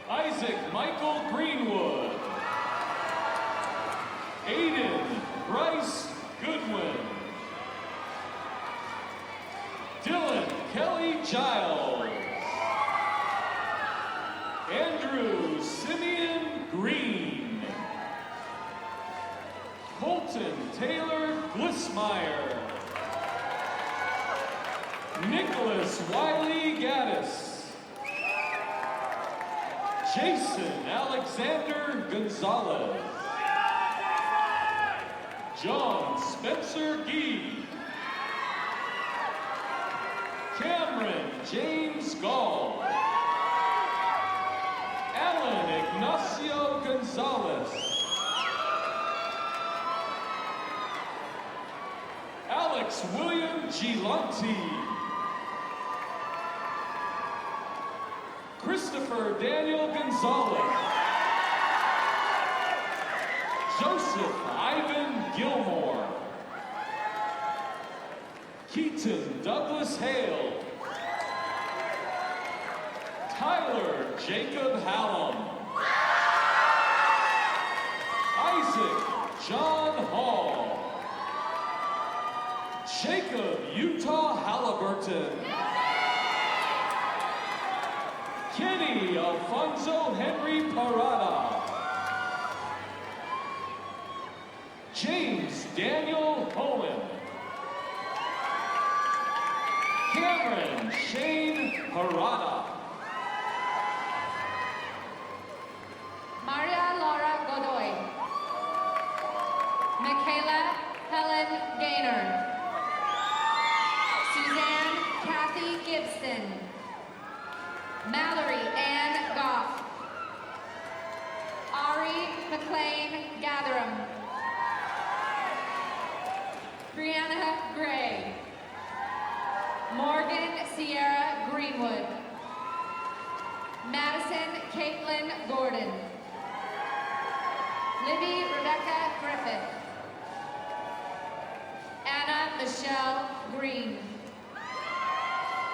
Isaac Michael Greenwood. Aiden Bryce Goodwin. Dylan Kelly Giles. Andrew Simeon Green. Colton Taylor Glissmeyer. Nicholas Wiley Gaddis. Jason Alexander Gonzalez. John Spencer Gee. Cameron James Gall. Alan Ignacio Gonzalez. Alex William Gilanti. Christopher Daniel Gonzalez. Joseph Ivan Gilmore. Keaton Douglas Hale. Tyler Jacob Hallam. Isaac John Hall. Jacob Utah Halliburton. Kenny Alfonso Henry Parada. James Daniel Owen. Cameron Shane Parada. Maria Laura Godoy. Michaela Helen Gaynor. Suzanne Kathy Gibson. Mallory Ann Goff. Ari McLean Gatherum. Brianna Gray. Morgan Sierra Greenwood. Madison Caitlin Gordon. Libby Rebecca Griffith. Anna Michelle Green.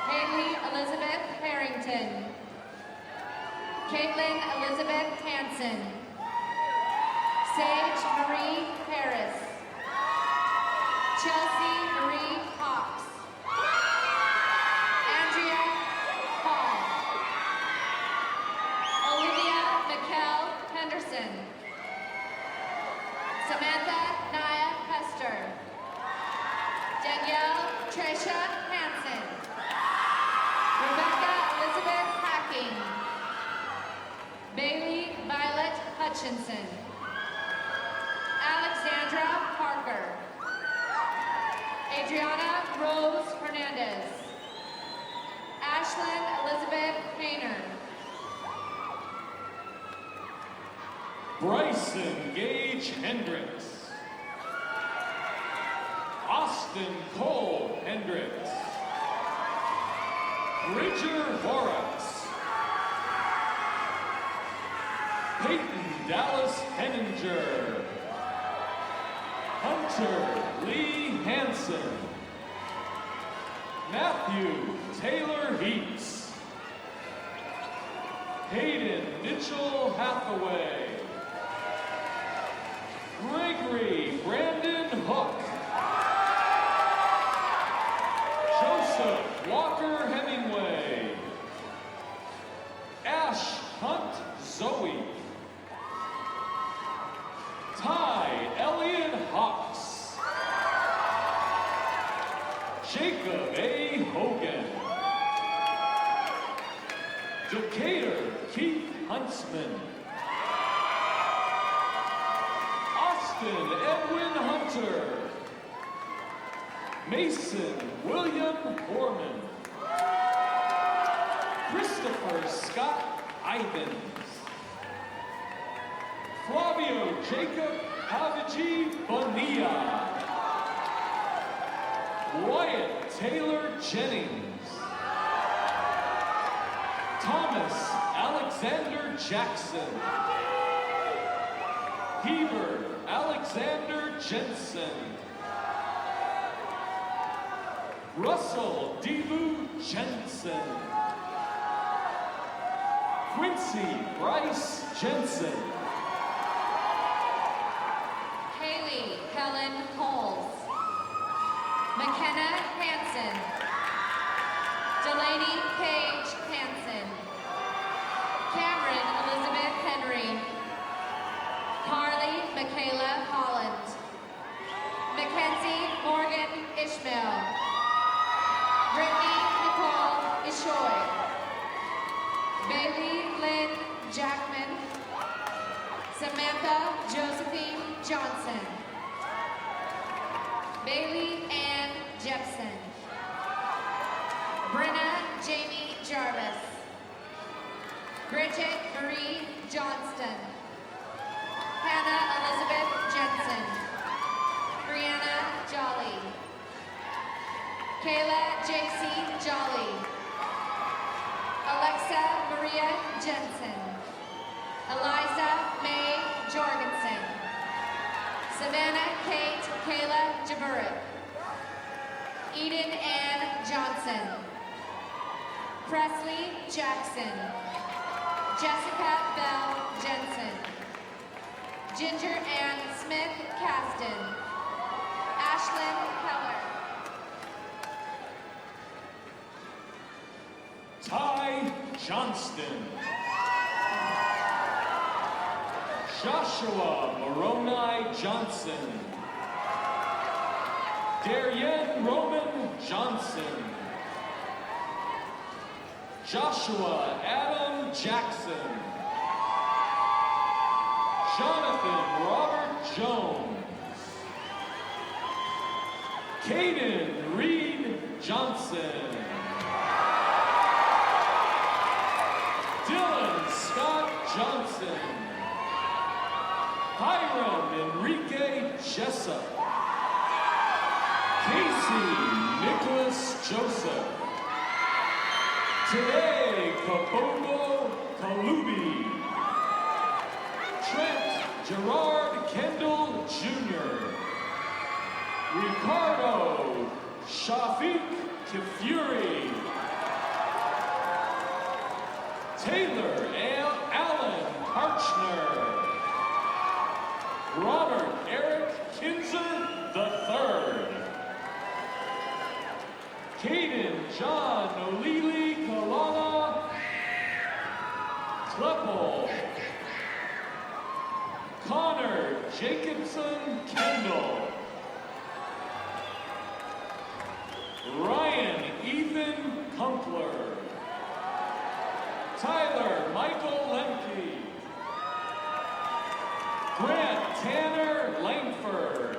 Haley Elizabeth Harrington. Caitlin Elizabeth Hansen. Sage Marie Harris. Chelsea Marie Hawks. Andrea Hall. Olivia Mikkel Henderson. Samantha Naya Hester. Danielle Trisha Hansen. Rebecca Elizabeth Hacking. Bailey Violet Hutchinson. Alexandra Parker. Adriana Rose Hernandez. Ashlyn Elizabeth Painter. Bryson Gage Hendricks. Austin Cole Hendricks. Bridger Horace. Peyton Dallas Henninger. Hunter Lee Hansen. Matthew Taylor Heaps. Hayden Mitchell Hathaway. Gregory Brandon Hook. Joseph Walker Hemingway. Ash Hunt Zoe. Ty Elliott Hawks. Jacob A. Hogan. Decatur Keith Huntsman. Austin Edwin Hunter. Mason William Foreman. Christopher Scott Ivins. Flavio Jacob Havaji Bonilla. Wyatt Taylor Jennings. Thomas Alexander Jackson. Heber Alexander Jensen. Russell Devu Jensen. Quincy Bryce Jensen. Haley Helen Coles. McKenna Hansen. Delaney Paige Hansen. Cameron Elizabeth Henry. Carly Michaela Holland. Mackenzie Morgan Ishmael. Brittany Nicole Ishoy. Bailey Lynn Jackman. Samantha Josephine Johnson. Bailey Ann Jepson. Brenna Jamie Jarvis. Bridget Marie Johnston. Hannah Elizabeth Jensen. Brianna Jolly. Kayla J.C. Jolly. Alexa Maria Jensen. Eliza May Jorgensen. Savannah Kate Kayla Jaburek. Eden Ann Johnson. Presley Jackson. Jessica Bell Jensen. Ginger Ann Smith Caston. Ashlyn Keller. Johnston. Joshua Moroni Johnson. Darien Roman Johnson. Joshua Adam Jackson. Jonathan Robert Jones. Caden Reed Johnson. Dylan Scott Johnson. Hiram Enrique Jessup. Casey Nicholas Joseph. Today Kabongo Kalubi. Trent Gerard Kendall Jr. Ricardo Shafiq Kifuri. Taylor Allen Archner. Robert Eric Kinzer III. Caden John O'Leary Kalana Kleppel. Connor Jacobson Kendall. Ryan Ethan Kumpler. Tyler Michael Lemke. Grant Tanner Langford.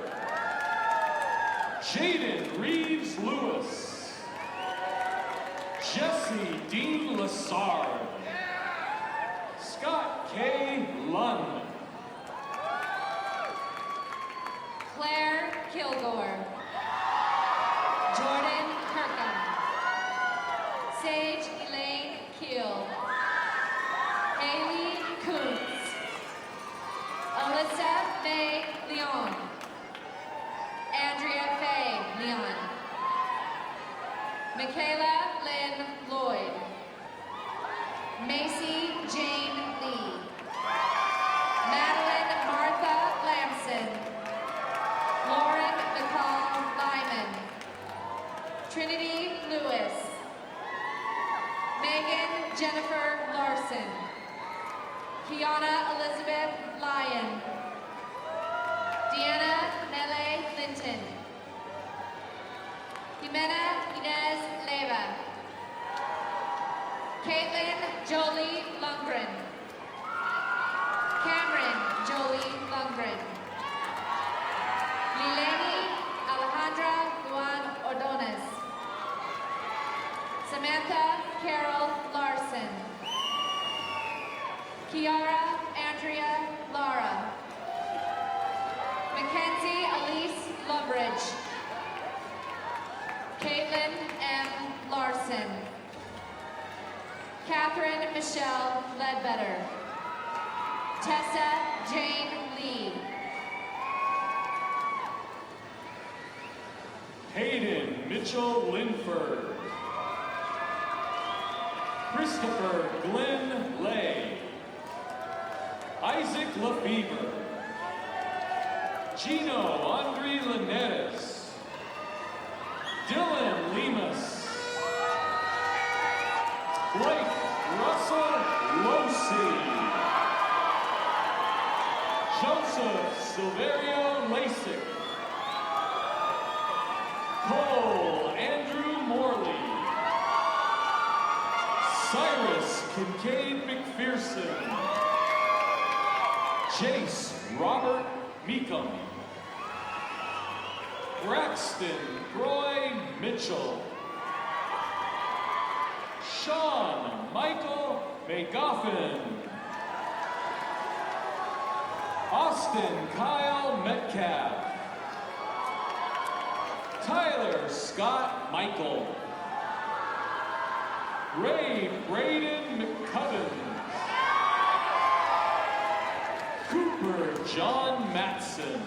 Jaden Reeves Lewis. Jesse Dean Lassard. Scott K. Lund. Claire Kilgore. Jordan Kirkham. Sage Elaine Keel. Haley Koontz. Alyssa Faye Leon. Andrea Faye Leon. Michaela Lynn Lloyd. Macy Jane Lee. Madeline Martha Lamson. Lauren McCall Lyman. Trinity Lewis. Megan Jennifer Larson. Kiana Elizabeth Lyon. Deanna Nele Linton. Jimena Inez Leva. Caitlin Jolie Lundgren. Cameron Jolie Lundgren. Lileni Alejandra Juan Ordonez. Samantha Carol Larson. Kiara Andrea Lara. Mackenzie Elise Lovridge. Caitlin M. Larson. Catherine Michelle Ledbetter. Tessa Jane Lee. Hayden Mitchell Linford. Christopher Glenn Lay. Isaac Lefevre. Gino Andre Lanettes. Dylan Lemus. Blake Russell Losi. Joseph Silverio Lasik. Cole Andrew Morley. Cyrus Kincaid McPherson. Chase Robert Meekum. Braxton Roy Mitchell. Sean Michael McGoffin. Austin Kyle Metcalf. Tyler Scott Michael. Ray Braden McCubbins. Cooper John Matson.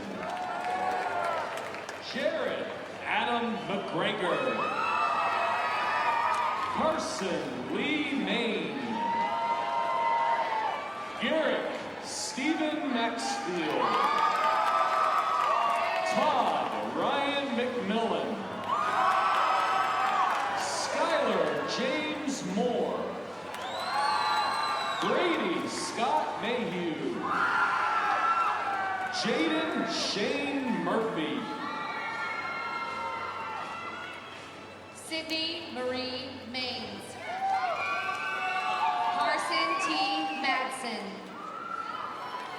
Jared Adam McGregor. Carson Lee Main. Garrick Stephen Maxfield. Todd Ryan McMillan. Skylar James Moore. Brady Scott Mayhew. Jaden Shane Murphy. Sydney Marie Maines. Carson T. Madsen.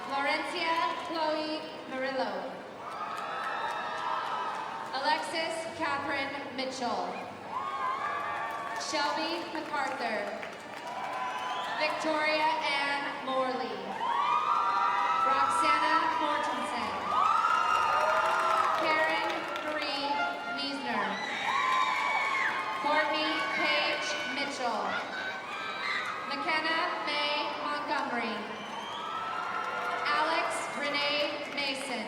Florencia Chloe Murillo. Alexis Catherine Mitchell. Shelby MacArthur. Victoria Ann Morley. Roxana Mortensen. Karen Marie Meisner. Courtney Paige Mitchell. McKenna May Montgomery. Alex Renee Mason.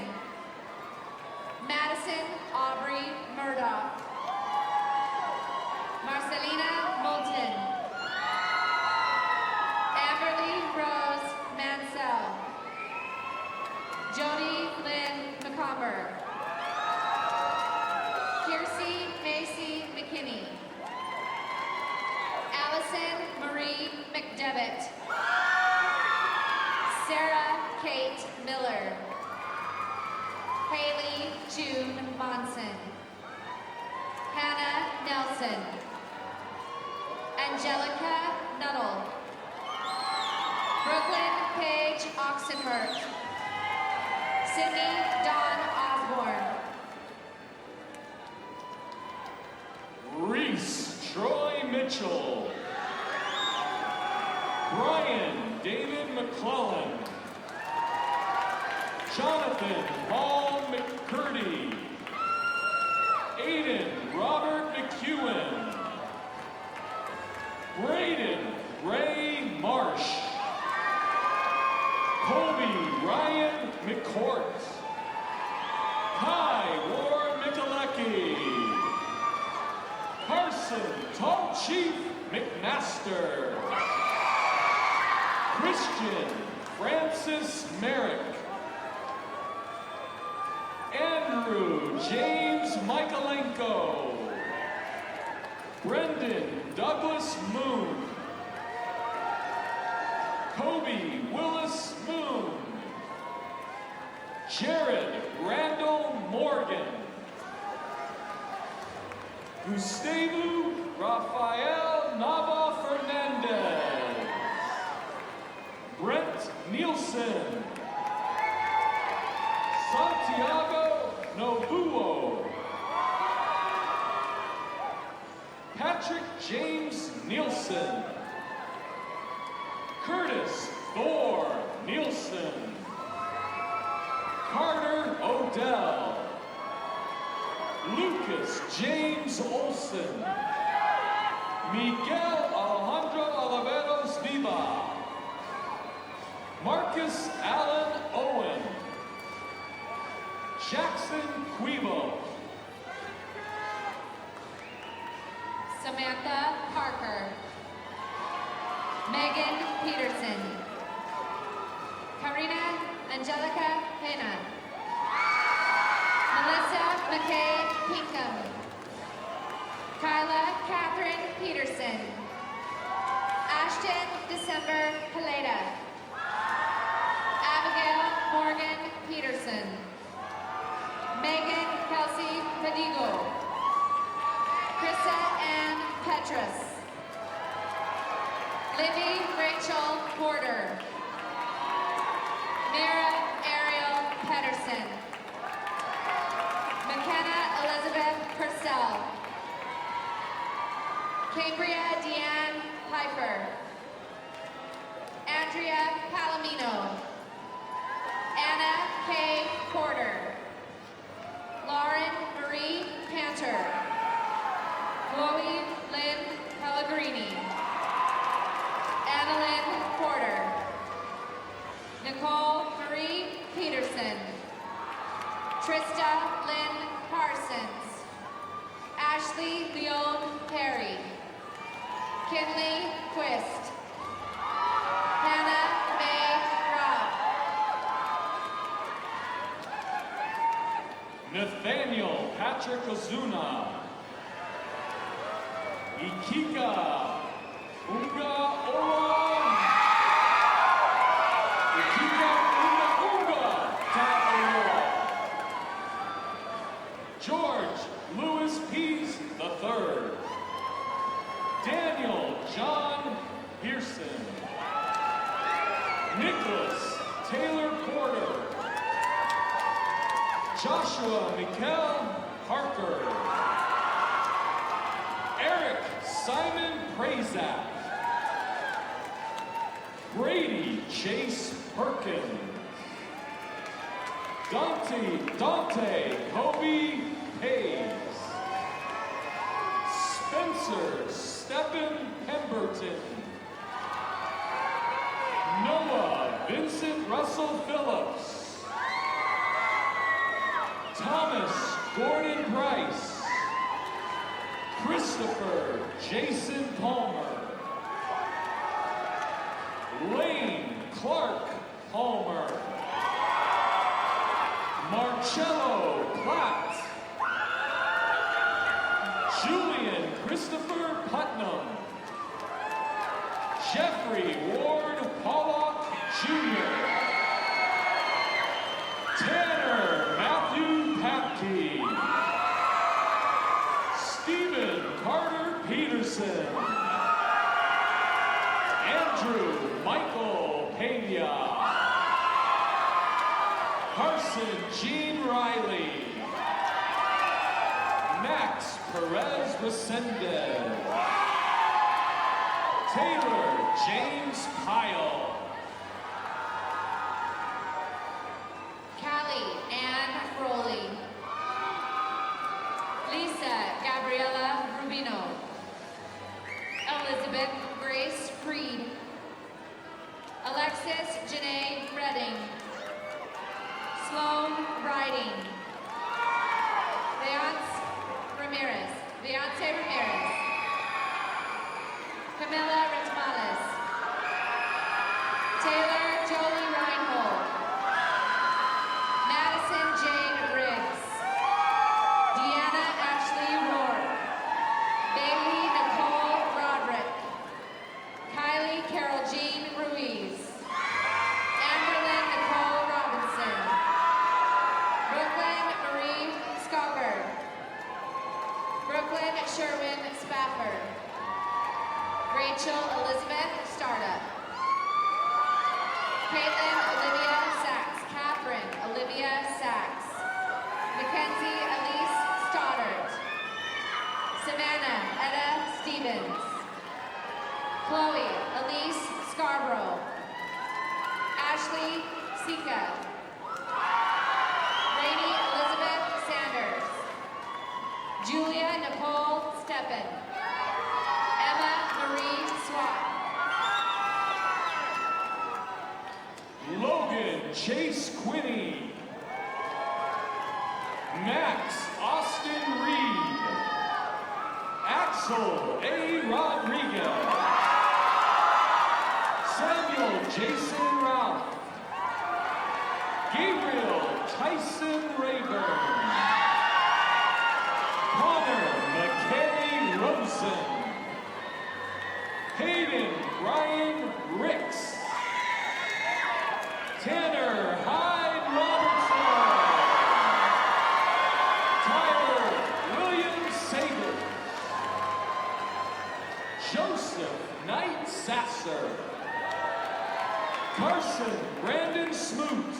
Madison Aubrey Murdoch. Marcelina Moulton. Amberly Rose Mansell. Jody Lynn McComber. Kiersey Macy McKinney. Allison Marie McDevitt. Sarah Kate Miller. Haley June Monson. Hannah Nelson. Angelica Nuttall. Brooklyn Paige Oxenhurt. Sydney Dawn Osborne. Reese Troy Mitchell. Brian David McClellan. Jonathan Paul McCurdy. Aiden Robert McEwen. Braden Ray Marsh. Colby Ryan McCourt. Kai Ward Michalecki. Carson Tom Chief McMaster. Christian Francis Merrick. Andrew James Michaelenko. Brendan Douglas Moon. Kobe Willis Moon. Jared Randall Morgan. Gustavo Rafael Nava Fernandez. Brent Nielsen. Santiago Nobuo. Patrick James Nielsen. Curtis Thor Nielsen. Carter Odell. Lucas James Olson. Miguel Alejandro Oliveros Viva. Marcus Allen Owen. Jackson Quivo. Samantha Parker. Megan Peterson. Karina Angelica Pena. Melissa McKay Pinkham. Kyla Catherine Peterson. Ashton December Paleta. Abigail Morgan Peterson. Megan Kelsey Padigo. Krista Ann Petrus. Livy Rachel Porter. Mira Ariel Pedersen. McKenna Elizabeth Purcell. Cambria Deanne Piper. Andrea Palomino. Anna K. Porter. Lauren Marie Panter. Chloe Lynn Pellegrini. Annalyn Porter. Nicole Marie Peterson. Trista Lynn Parsons. Ashley Leon Perry. Kinley Quist. Hannah May Robb. Nathaniel Patrick Ozuna. Ikika Unga Oron George Louis Pease III. Daniel John Pearson. Nicholas Taylor Porter. Joshua Mikel Parker. Eric Simon Prazak. Brady Chase Perkins. Dante Kobe Hayes. Spencer Stephen Pemberton. Noah Vincent Russell Phillips. Thomas Gordon Price. Christopher Jason Palmer. Lane Clark Palmer. Marcello Platt. Julian Christopher Putnam. Jeffrey Ward Pollock Jr. Tanner Matthew Papke. Stephen Carter Peterson. Andrew Michael Pena. Carson Gene Riley. Max Perez Resendez. Taylor James Pyle. Callie Ann Rowley. Lisa Gabriela Rubino. Elizabeth Grace Freed. Alexis Janae Redding. Sloan Riding. Beyonce Ramirez. Camilla Ritmales. Taylor Jolie Reinhold. Madison Jane Briggs. Deanna Ashley Rourke. Bailey Nicole Roderick. Kylie Carol Jean Ruiz. Amberlyn Nicole Robinson. Brooklyn Marie Scoggard. Brooklyn Sherwin Spafford. Rachel Elizabeth Startup. Caitlin Olivia Sachs. Catherine Olivia Sachs. Mackenzie Elise Stoddard. Savannah Etta Stevens. Chloe Elise Scarborough. Ashley Sika. Rainey Elizabeth Sanders. Julia Nicole Steppen. Emma Marie Swat. Logan Chase Quinney. Max Austin Reed. Axel A. Rodriguez. Samuel Jason Ralph. Gabriel Tyson Rayburn. Connor McKay Rosen. Hayden Ryan Ricks. Tanner Hyde Robertson. Tyler William Sager. Joseph Knight Sasser. Carson Brandon Smoot.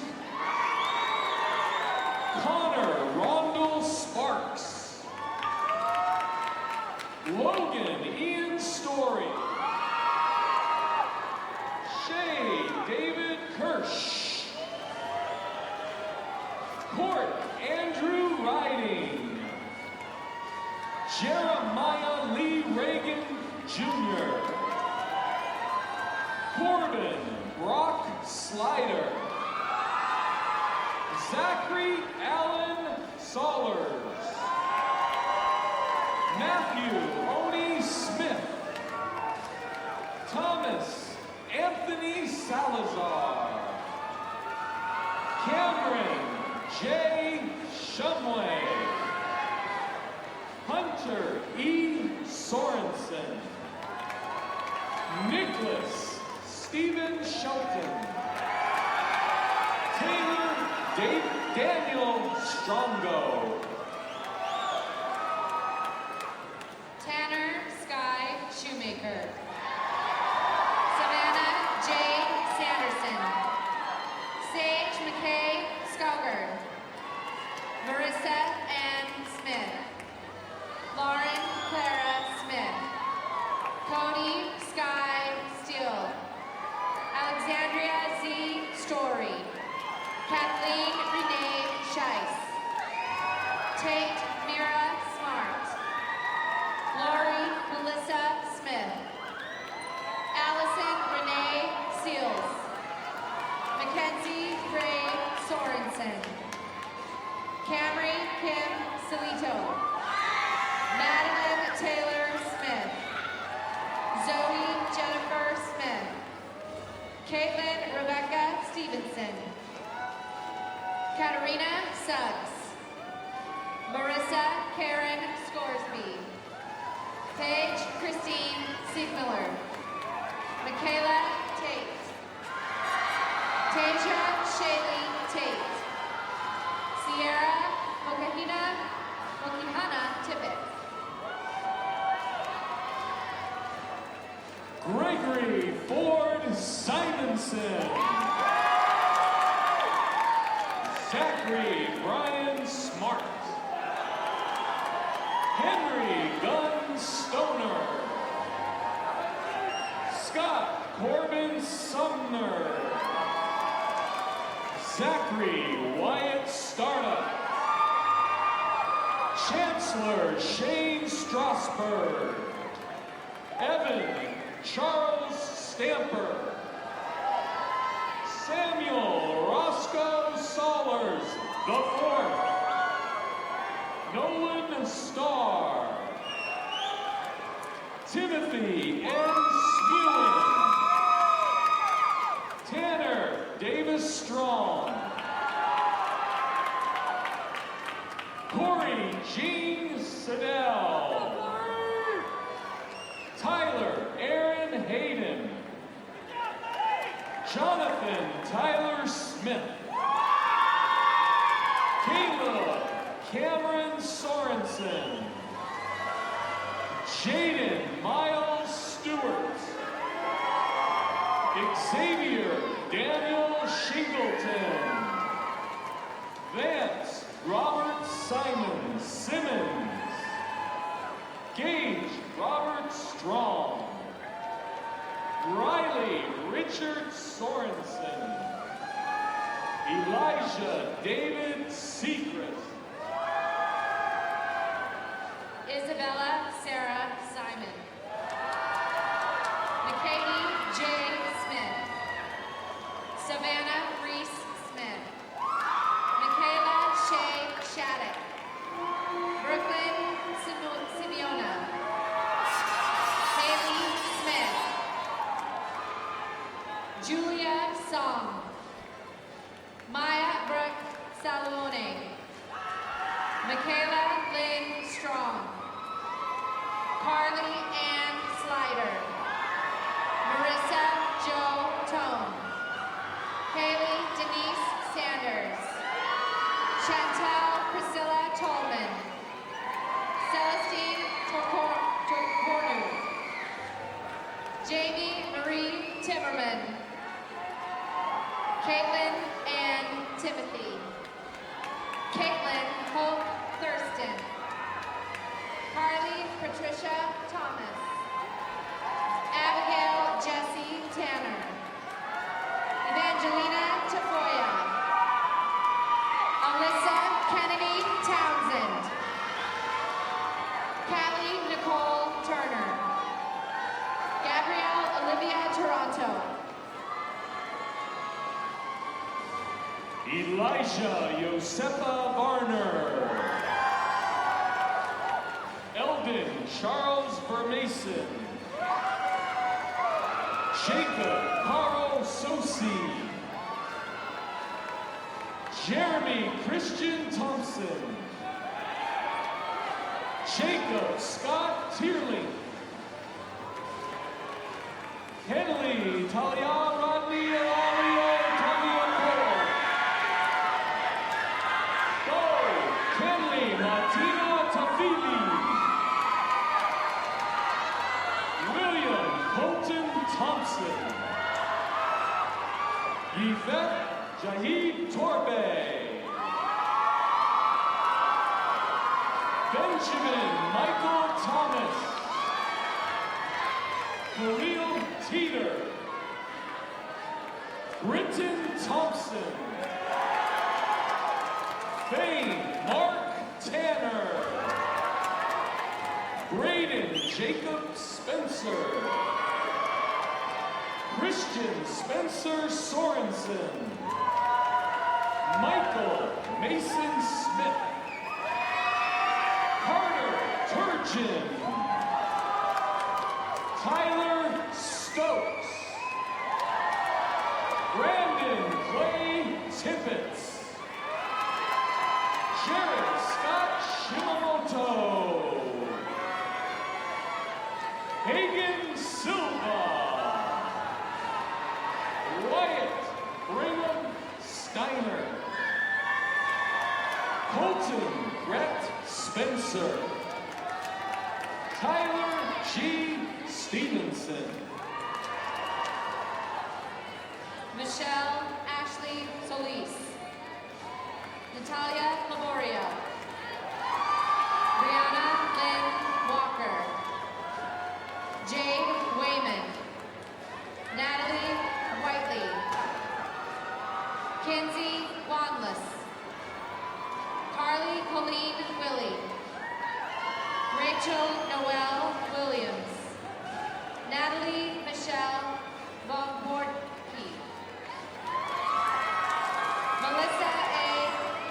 Connor Rondell Sparks. Logan Ian Story. Shay David Kirsch. Court Andrew Riding. Jeremiah Lee Reagan Jr. Corbin Brock Slider. Zachary Allen Sollers. Matthew Oni Smith. Thomas Anthony Salazar. Cameron J. Shumway. Hunter E. Sorensen. Nicholas Stephen Shelton. Taylor Daniel Strongo. Tate Mira Smart. Lori Melissa Smith. Allison Renee Seals. Mackenzie Ray Sorensen. Camry Kim Salito. Madeline Taylor Smith. Zoe Jennifer Smith. Caitlin Rebecca Stevenson. Katarina Suggs. Marissa Karen Scoresby. Paige Christine Siegmiller. Michaela Tate. Tasia Shaylee Tate. Sierra Mokihana Tippett. Gregory Ford Simonson. Zachary Brian Smart. Henry Gunn Stoner. Scott Corbin Sumner. Zachary Wyatt Startup. Chancellor Shane Strasberg. Evan Charles Stamper. Samuel Roscoe Solers IV. Nolan Starr. Timothy N. Skewen. Tanner Davis Strong. Corey Jean Siddell. Tyler Aaron Hayden. Jonathan Tyler Smith. Caleb Cameron Sorensen. Jaden Miles Stewart. Xavier Daniel Shingleton. Vance Robert Simon Simmons. Gage Robert Strong. Riley Richard Sorensen. Elijah David Secret. Isabella Sarah Simon. McKay J. Smith. Savannah Reese Smith. Michaela Shea Shattuck. Brooklyn Simeona. Haley Smith. Julia Song. Maya Brooke Salomone. Michaela Lynn Strong. Carly Ann Slider. Marissa Jo Tone. Haley Denise Sanders. Chantel Priscilla Tolman. Celestine Torcornu. Jamie Marie Timmerman. Caitlin Ann Timothy. Caitlin Hope Thurston. Carly Patricia Thomas. Abigail Jessie Tanner. Evangelina Tafoya. Alyssa Kennedy Townsend. Callie Nicole Turner. Gabrielle Olivia Toronto. Elijah Josefa Varner. Eldon Charles Vermason. Jacob Carl Sosi. Jeremy Christian Thompson. Jacob Scott Tierling. Henley Talia Rodney Alio Taliaco. Go Kenley Martina Tafili. William Colton Thompson. Yvette Jahid Torbe. Benjamin Michael Thomas. Khalil Teeter. Britton Thompson. Fane Mark Tanner. Braden Jacob Spencer. Christian Spencer Sorensen. Michael Mason Smith. Carter Turgeon. Tyler Stokes. Brandon Clay Tippett. Jared Scott Shimamoto. Hagen Silva. Wyatt Brigham Steiner. Colton Brett Spencer. Tyler G. Stevenson. Michelle Ashley Solis. Natalia Laboria. Brianna Lynn Walker. Jade Wayman. Natalie Whiteley. Kenzie Wanless. Carly Colleen Willie. Rachel Noel Williams. Natalie Michelle Von Bortke. Melissa A.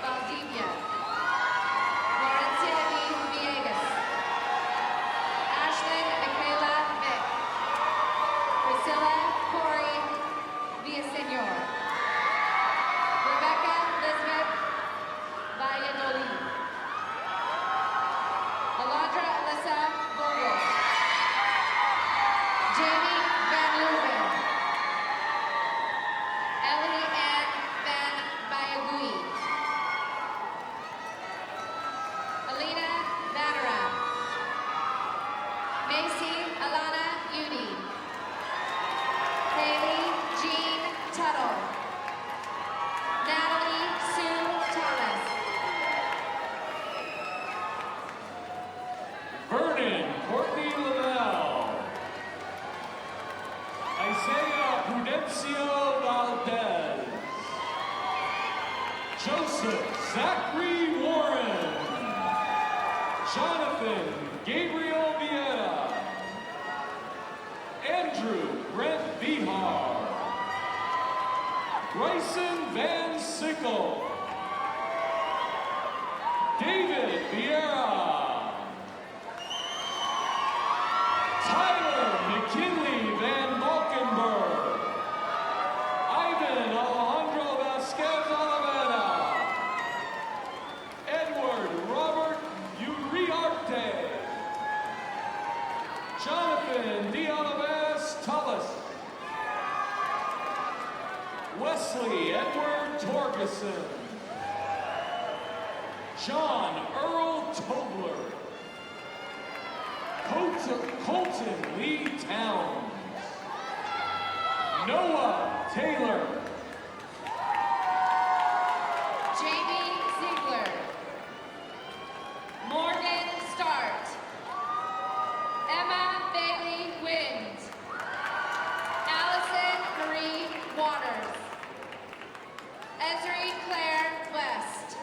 Valdivia. Florencia E. Villegas. Ashlyn Michaela Vick. Priscilla Corey Villasenor. Rebecca Elizabeth Valladolid. Alondra Alyssa Vogel. Jamie Van Leuven. Ellie Ann Van Bayagui. Alina Vanaram. Macy Alana Udi. Kaylee Jean Tuttle. Natalie Sue Thomas. Vernon Courtney Lavelle. Isaiah Prudencio Valdez. Joseph Zachary Warren. Jonathan Gabriel Vieira. Andrew Brent Vihar. Bryson Van Sickle. David Vieira. Tyler McKinley Van Valkenburg. Ivan Alejandro Vasquez Alavera. Edward Robert Uriarte. Jonathan D. Oliveras Tullis. Wesley Edward Torgeson. John Earl Tobler. Colton Lee Towns. Noah Taylor. Jamie Ziegler. Morgan Start. Emma Bailey Wind. Allison Marie Waters. Ezri Claire West.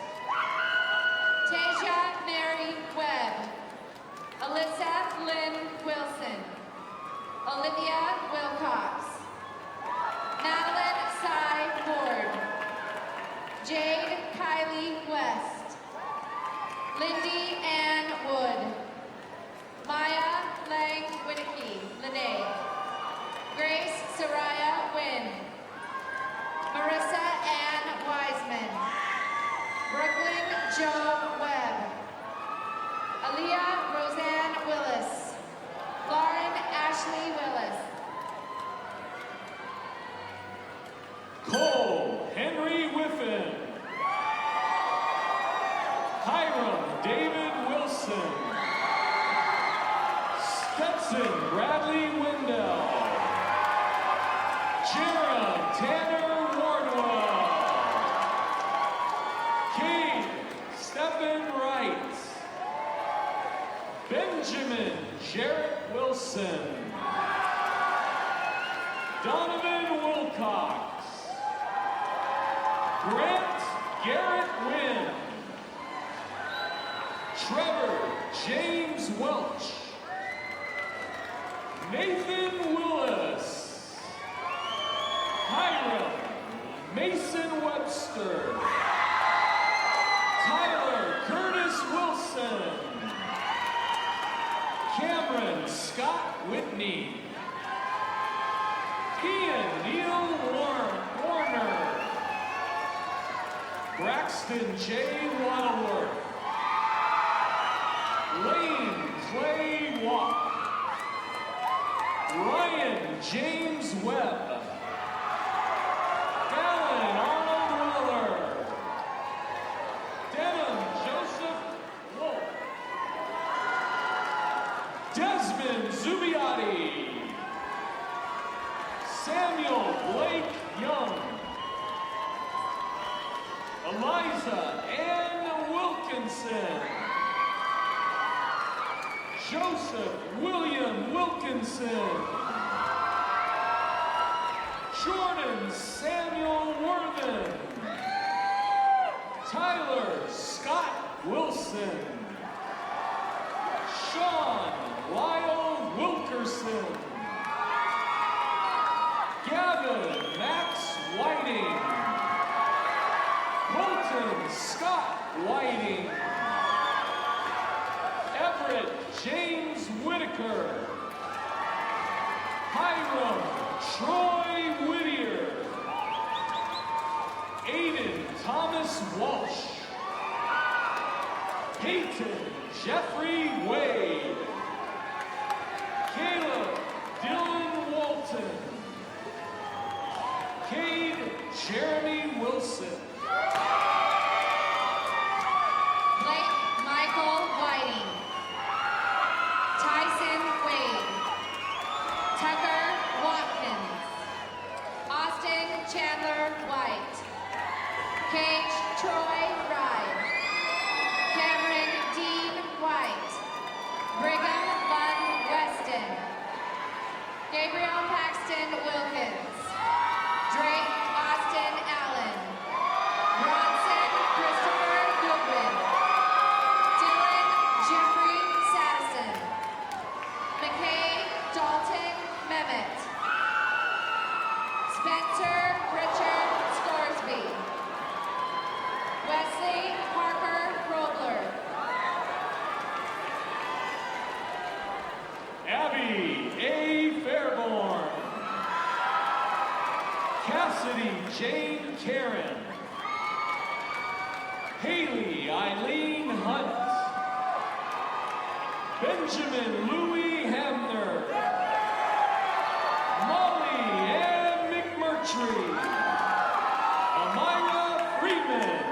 Tasia Mary Webb. Alyssa Lynn Wilson. Olivia Wilcox. Madeline Cy Ward. Jade Kylie West. Lindy Ann Wood. Maya Lang Winnicky Lene. Grace Soraya Wynn. Marissa Ann Wiseman. Brooklyn Joe Webb. Aaliyah Roseanne Willis. Lauren Ashley Willis. Cole Henry Whiffen. Hiram David Wilson. Stetson Bradley Wendell. Jaron Tanner Wardwell. Cade Stephen Wright. Benjamin Jarrett Wilson. Donovan Wilcox. Grant Garrett Wynn. Trevor James Welch. Nathan Willis. Hiram Mason Webster. Tyler Curtis Wilson. Cameron Scott Whitney. Ian Neil Warner. Braxton J. Waddleworth. Lane Clay Watt. Ryan James Webb. Fallon Arnold Weller. Denham Joseph Wolf. Desmond Zubiotti. Samuel Blake Young. Eliza Ann Wilkinson. Joseph William Wilkinson. Jordan Samuel Worthen. Tyler Scott Wilson. Sean Lyle Wilkerson. Gavin Max Whiting. Colton Scott Whiting. Everett James Whitaker. Hiram Troy Whittier. Aiden Thomas Walsh. Peyton Jeffrey Wade. Caleb Dylan Walton. Cade Jeremy Wilson. Blake Michael Whiting. Tyson Wade. Tucker Watkins. Austin Chandler White. Cage Troy Ride. Cameron Dean White. Brigham Van Weston. Gabriel Paxton Wilkins. Drake Austin Allen. Bronson Christopher Goodwin. Dylan Jeffrey Saddison. McKay Dalton Mehmet. Spencer Richard Scoresby. Wesley Parker Robler. Abby A. Fairborn. Cassidy Jane Karen. Haley Eileen Hunt. Benjamin Louis Hamner. Molly Ann McMurtry. Amira Freeman.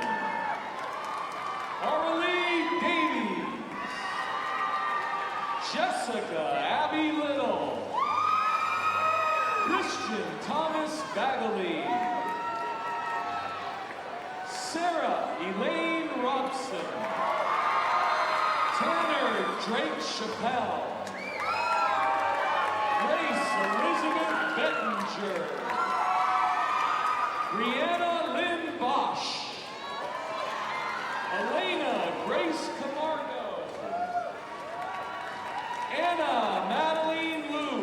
Aurelie Davies. Jessica Abby Little. Christian Thomas Bagley. Sarah Elaine Robson. Tanner Drake Chappelle. Grace Elizabeth Bettinger. Brianna Lynn Bosch. Elena Grace Camargo. Anna Madeline Liu.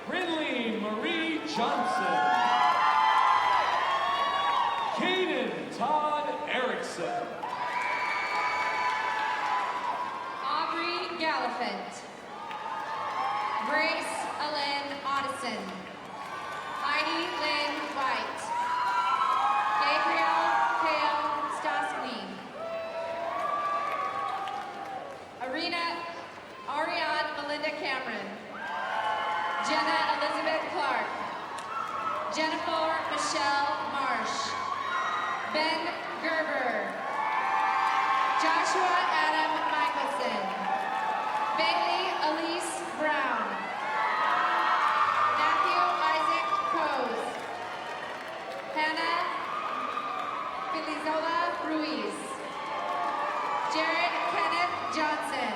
Brinley Marie Johnson. Caden Todd Erickson. Aubrey Gallifant. Grace Ellen Otteson. Heidi Lynn White. Gabriel Kale Stoskny. Ariane Melinda Cameron. Jenna Elizabeth Clark. Jennifer Michelle Marsh. Ben Gerber. Joshua Adam Michelson. Bailey Elise Brown. Matthew Isaac Coase. Hannah Filizola Ruiz. Jared Kenneth Johnson.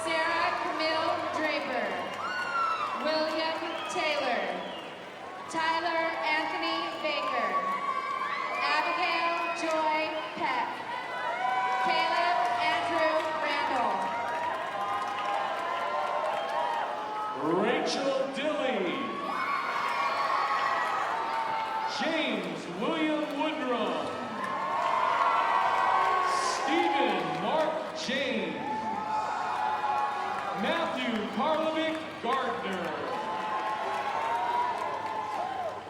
Sarah Camille Draper. William Taylor. Tyler Anthony Baker. Abigail Joy Peck. James. Matthew Karlovic Gardner.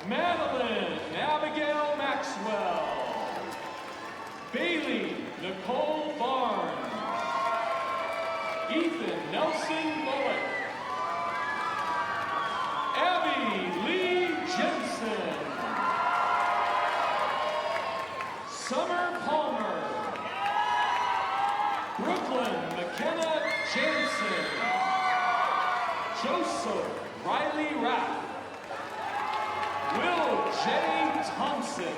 Madeline Abigail Maxwell. Bailey Nicole Barnes. Ethan Nelson Bullock. Abby Lee Jensen. Summer Palmer. Brooklyn McKenna Jansen. Joseph Riley Rapp. Will J. Thompson.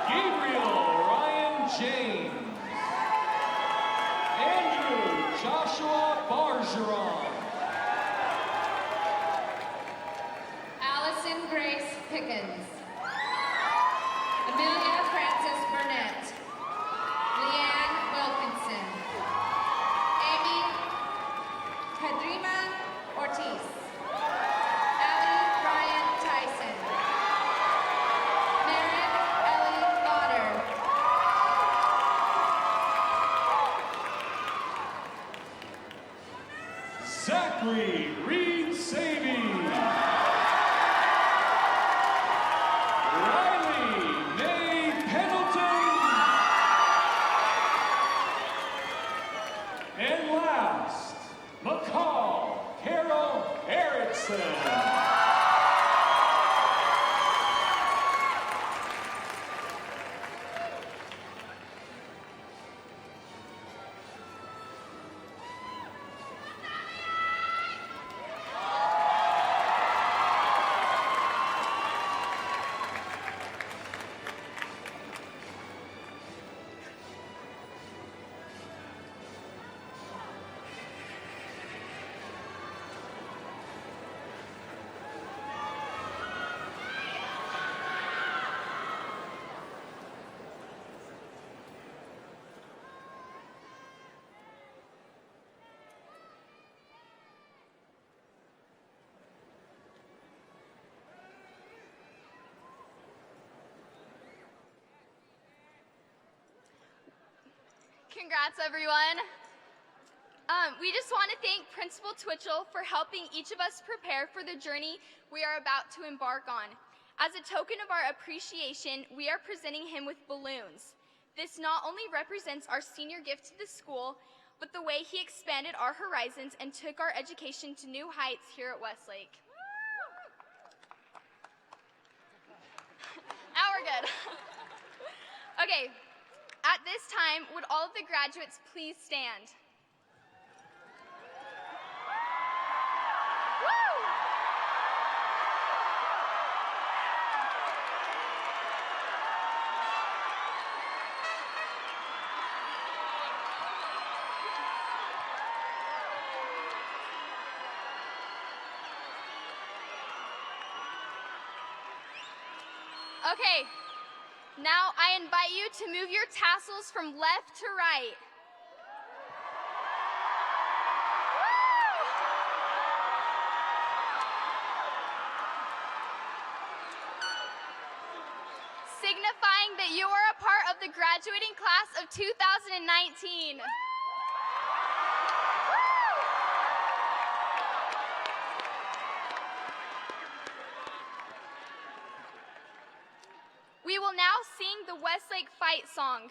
Gabriel Ryan James. Andrew Joshua Bargeron. Allison Grace Pickens. Amelia Frances Burnett. Leanne Wilkinson. Amy Pedrima Ortiz. Ellie Ryan Tyson. Maren Ellie Lauder. Zachary Reed Savy. Riley May Pendleton. And last, McCall Carol Erickson. Congrats, everyone. We just want to thank Principal Twitchell for helping each of us prepare for the journey we are about to embark on. As a token of our appreciation, we are presenting him with balloons. This not only represents our senior gift to the school, but the way he expanded our horizons and took our education to new heights here at Westlake. Now we're good. Okay. At this time, would all of the graduates please stand? Woo! Okay. Now I invite you to move your tassels from left to right. Signifying that you are a part of the graduating class of 2019. We will now sing the Westlake fight song.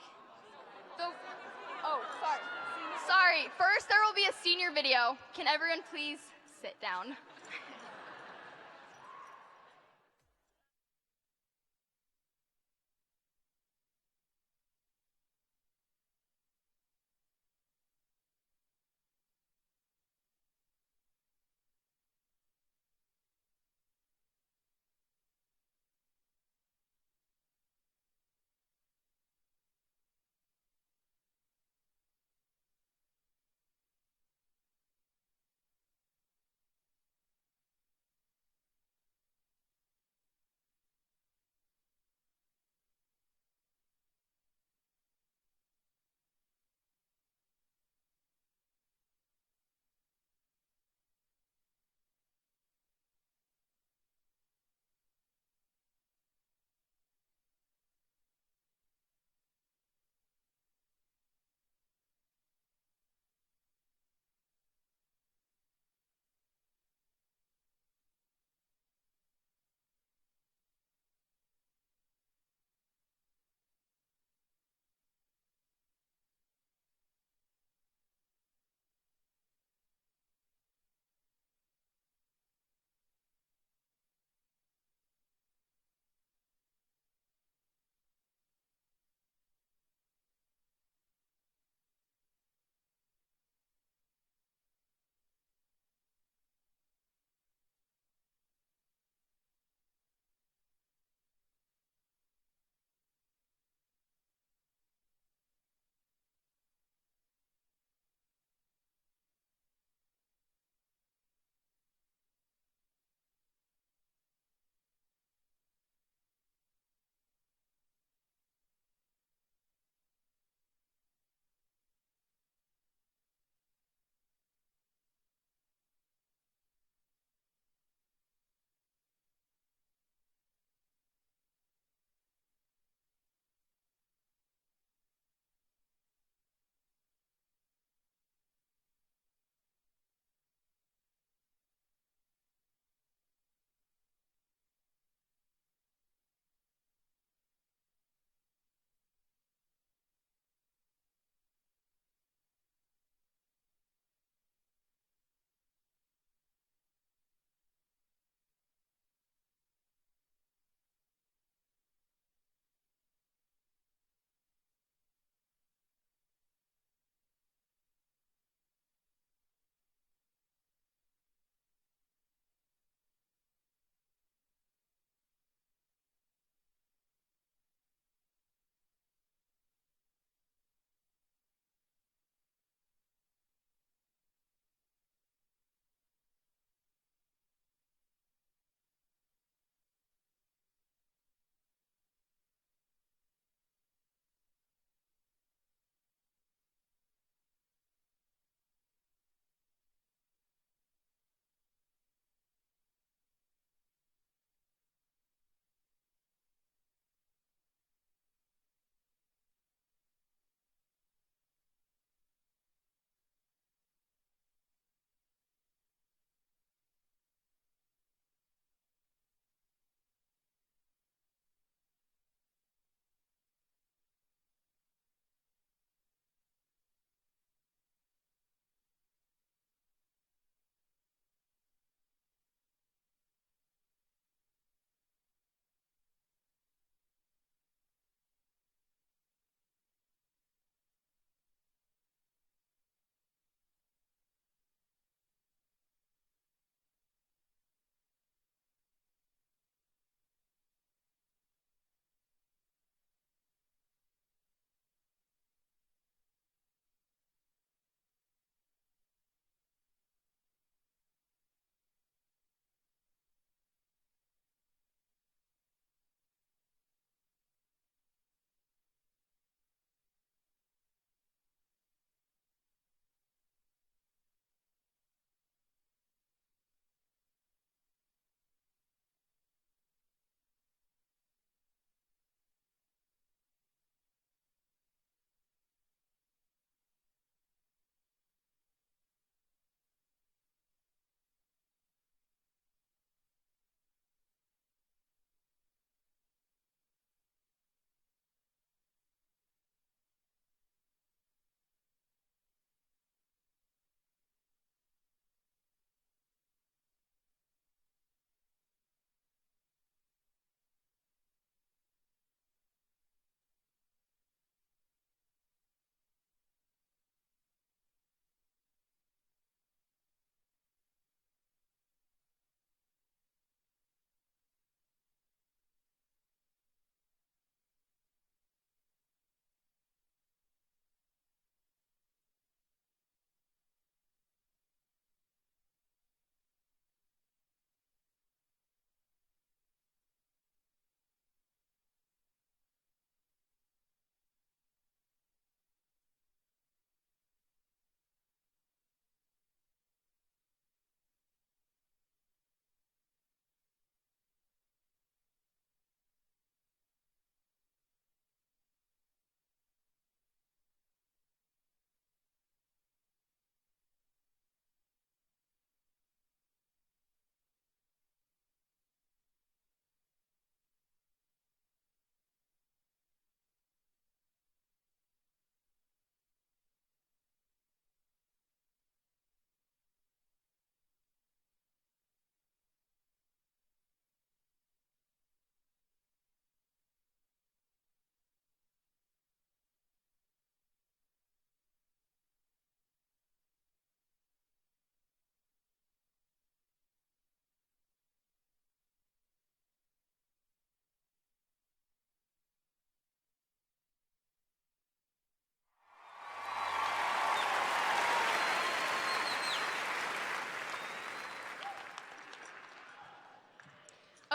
Sorry. First, there will be a senior video. Can everyone please sit down?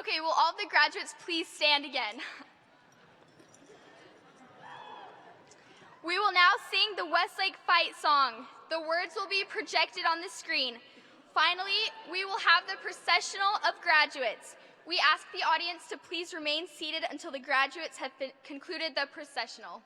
Okay, will all the graduates please stand again? We will now sing the Westlake fight song. The words will be projected on the screen. Finally, we will have the processional of graduates. We ask the audience to please remain seated until the graduates have concluded the processional.